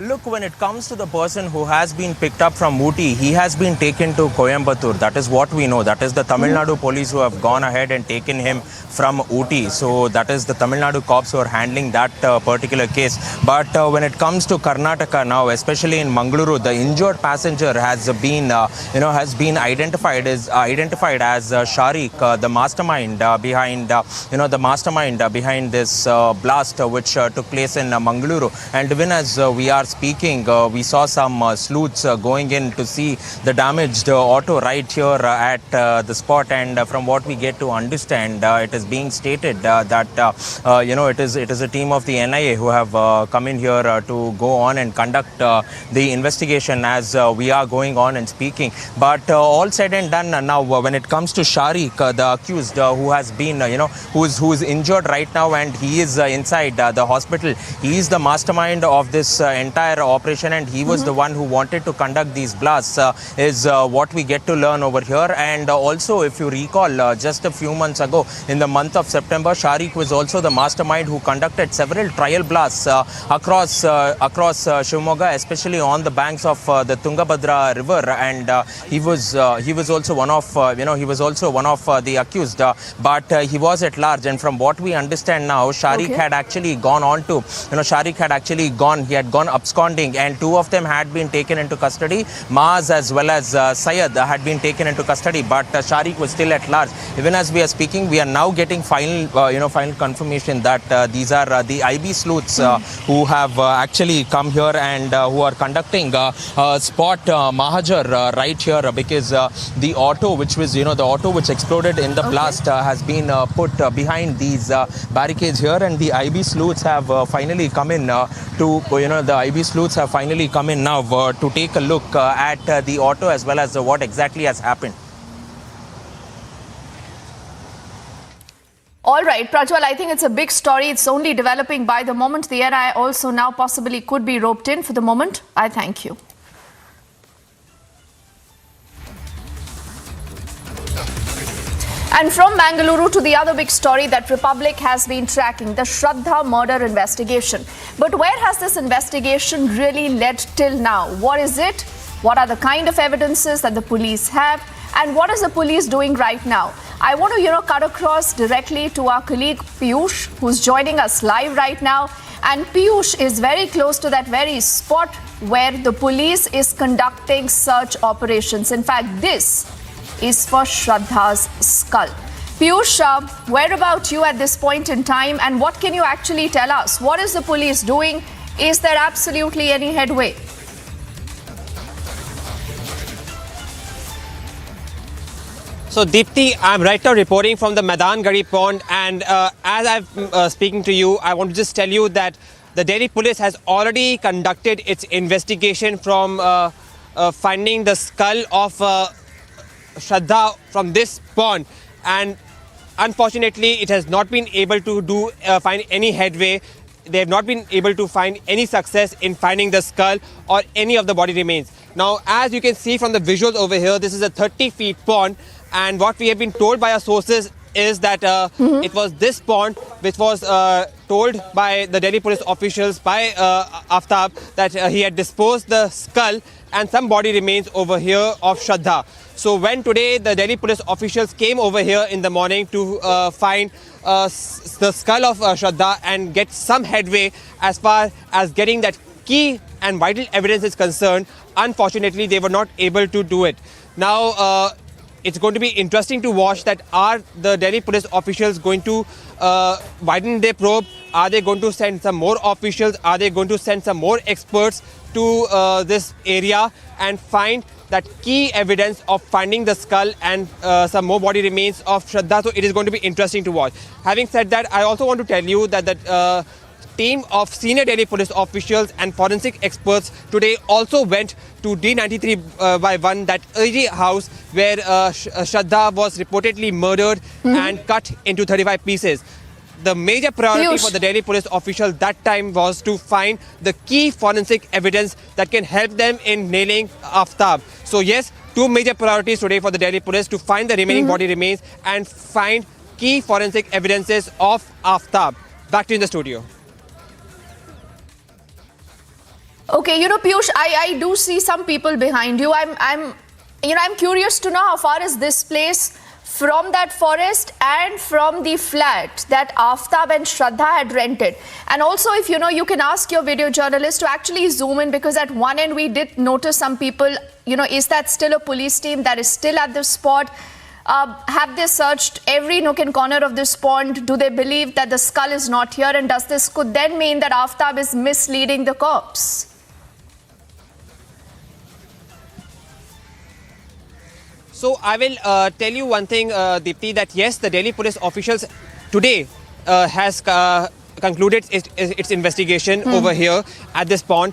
Look, when it comes to the person who has been picked up from Ooty, he has been taken to Coimbatore. That is what we know. That is the Tamil Nadu police who have gone ahead and taken him from Ooty. So that is the Tamil Nadu cops who are handling that particular case. But when it comes to Karnataka now, especially in Mangaluru, the injured passenger has been, identified as Sharik, the mastermind behind this blast which took place in Mangaluru. And even as we are speaking, we saw some sleuths going in to see the damaged auto right here at the spot, and from what we get to understand, it is being stated that it is a team of the NIA who have come in here to go on and conduct the investigation as we are going on and speaking. But all said and done now, when it comes to Sharik, the accused who has been who is injured right now, and he is inside the hospital, he is the mastermind of this entire operation, and he was the one who wanted to conduct these blasts, is what we get to learn over here. And also, if you recall, just a few months ago in the month of September, Sharik was also the mastermind who conducted several trial blasts across Shivamogga, especially on the banks of the Tungabhadra river, and he was also one of the accused, but he was at large. And from what we understand now, Sharik had actually gone absconding, and 2 of them had been taken into custody. Maaz as well as Syed had been taken into custody, but Sharik was still at large. Even as we are speaking, we are now getting final confirmation that these are the IB sleuths who have actually come here and who are conducting spot Mahajar right here, because the auto which exploded in the blast has been put behind these barricades here, and the IB sleuths have finally come in now to take a look at the auto as well as what exactly has happened. All right, Prajwal, I think it's a big story. It's only developing by the moment. The NIA also now possibly could be roped in. For the moment, I thank you. And from Mangaluru to the other big story that Republic has been tracking, the Shraddha murder investigation. But where has this investigation really led till now? What is it? What are the kind of evidences that the police have? And what is the police doing right now? I want to, cut across directly to our colleague Piyush, who's joining us live right now. And Piyush is very close to that very spot where the police is conducting search operations. In fact, this is for Shraddha's skull. Piyush, where about you at this point in time, and what can you actually tell us? What is the police doing? Is there absolutely any headway? So Deepthi, I'm right now reporting from the Madan Gadi Pond, and as I'm speaking to you, I want to just tell you that the Delhi police has already conducted its investigation from finding the skull of Shraddha from this pond, and unfortunately it has not been able to find any headway. They have not been able to find any success in finding the skull or any of the body remains. Now, as you can see from the visuals over here, this is a 30-feet pond, and what we have been told by our sources is that it was this pond which was told by the Delhi police officials, by Aaftab, that he had disposed the skull and some body remains over here of Shraddha. So when today the Delhi police officials came over here in the morning to find the skull of Shraddha and get some headway as far as getting that key and vital evidence is concerned, unfortunately, they were not able to do it. Now, it's going to be interesting to watch that are the Delhi police officials going to widen their probe? Are they going to send some more officials? Are they going to send some more experts to this area and find that key evidence of finding the skull and some more body remains of Shraddha? So it is going to be interesting to watch. Having said that, I also want to tell you that the team of senior Delhi police officials and forensic experts today also went to D93/1, that early house where Shraddha was reportedly murdered and cut into 35 pieces. The major priority for the Delhi police officials that time was to find the key forensic evidence that can help them in nailing Aaftab. So yes, two major priorities today for the Delhi police: to find the remaining body remains and find key forensic evidences of Aaftab. Back to you in the studio. Okay, Piyush, I do see some people behind you. I'm curious to know how far is this place from that forest and from the flat that Aaftab and Shraddha had rented. And also, if you can ask your video journalist to actually zoom in, because at one end we did notice some people, is that still a police team that is still at the spot? Have they searched every nook and corner of this pond? Do they believe that the skull is not here? And does this could then mean that Aaftab is misleading the cops? So I will tell you one thing, Deepti, that yes, the Delhi police officials today has concluded its investigation over here at this pond.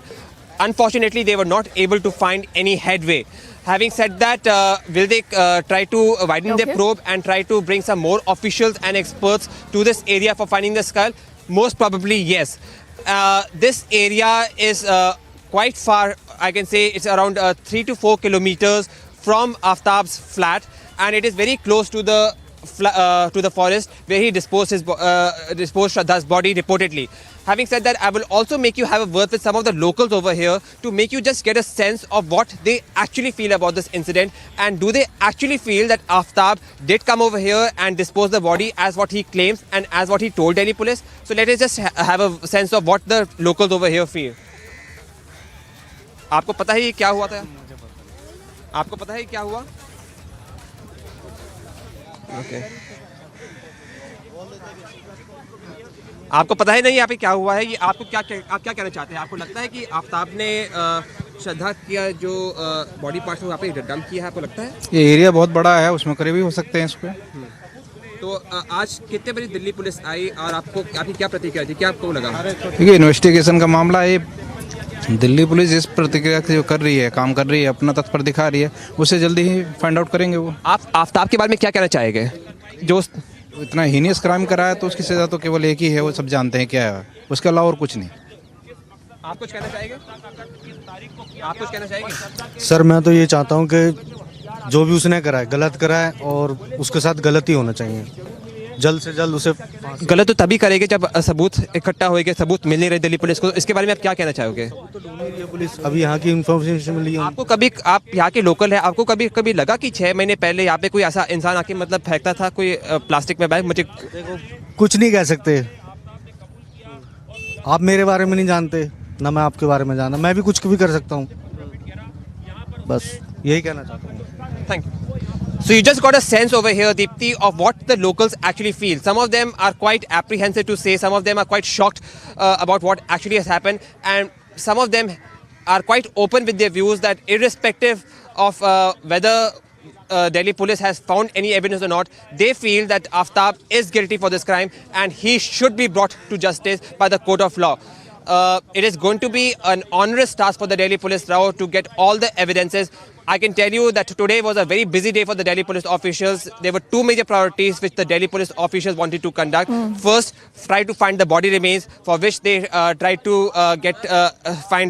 Unfortunately, they were not able to find any headway. Having said that, will they try to widen their probe and try to bring some more officials and experts to this area for finding the skull? Most probably, yes. This area is quite far. I can say it's around 3 to 4 kilometers from Aaftab's flat, and it is very close to the forest where he disposed Shraddha's body reportedly. Having said that, I will also make you have a word with some of the locals over here to make you just get a sense of what they actually feel about this incident, and do they actually feel that Aaftab did come over here and dispose the body as what he claims and as what he told Delhi police. So let us just have a sense of what the locals over here feel. आपको पता है ये क्या हुआ था? आपको पता है क्या हुआ? ओके। आपको पता है नहीं यहाँ पे क्या हुआ है? ये आपको आप क्या कहना चाहते हैं? आपको लगता है कि आफताब ने श्रद्धा का जो बॉडी पार्ट्स वहाँ पे डंप किया है, आपको लगता है? ये एरिया बहुत बड़ा है, उसमें करीब ही हो सकते हैं इस पे। तो आज कितने बजे दिल्ली पुलिस आई और आपकी क्या प्रतिक्रिया थी? क्या आपको लगा? देखिए, इन्वेस्टिगेशन का मामला है। दिल्ली पुलिस जिस प्रतिक्रिया से जो कर रही है, काम कर रही है, अपना तत्पर दिखा रही है, उससे जल्दी ही फाइंड आउट करेंगे वो। आप आफताब के बारे में क्या कहना चाहेंगे? जो इतना हीनियस क्राइम करा है तो उसकी सजा तो केवल एक ही है, वो सब जानते हैं क्या है, उसके अलावा और कुछ नहीं। आप कुछ कहना चाहेंगे? आप कुछ कहना चाहेंगे? सर, मैं तो ये चाहता हूँ कि जो भी उसने करा है गलत करा है और उसके साथ गलत ही होना चाहिए। जल्द से जल्द उसे गलत तो तभी करेंगे जब सबूत इकट्ठा होएगा, सबूत मिल नहीं रहे दिल्ली पुलिस को। इसके बारे में आप क्या कहना चाहोगे? पुलिस अभी यहाँ की इन्फॉर्मेशन मिली है आपको? कभी आप यहाँ के लोकल है, आपको कभी लगा कि 6 महीने पहले यहाँ पे कोई ऐसा इंसान आके मतलब फेंकता था कोई प्लास्टिक में बैग? मुझे कुछ नहीं कह सकते, आप मेरे बारे में नहीं जानते ना मैं आपके बारे में जानता, मैं भी कुछ भी कर सकता हूँ, बस यही कहना चाहता हूँ। Thank you. So you just got a sense over here, Deepti, of what the locals actually feel. Some of them are quite apprehensive to say, some of them are quite shocked about what actually has happened, and some of them are quite open with their views that irrespective of whether Delhi police has found any evidence or not, they feel that Aaftab is guilty for this crime and he should be brought to justice by the court of law. It is going to be an onerous task for the Delhi police now to get all the evidences. I can tell you that today was a very busy day for the Delhi police officials. There were two major priorities which the Delhi police officials wanted to conduct. First, try to find the body remains, for which they tried to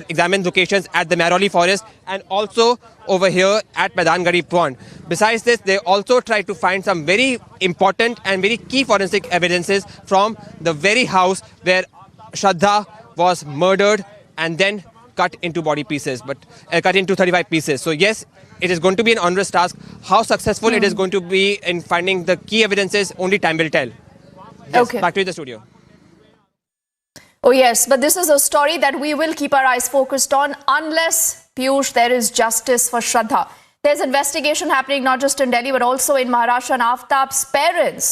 examine locations at the Maroli forest and also over here at Madangari pond. Besides this, they also tried to find some very important and very key forensic evidences from the very house where Shraddha was murdered and then cut into body pieces, but cut into 35 pieces. So yes, it is going to be an onerous task. How successful it is going to be in finding the key evidences, only time will tell. Yes, okay. Back to the studio. Oh yes, but this is a story that we will keep our eyes focused on unless, Piyush, there is justice for Shraddha. There's investigation happening not just in Delhi but also in Maharashtra, and Aaftab's parents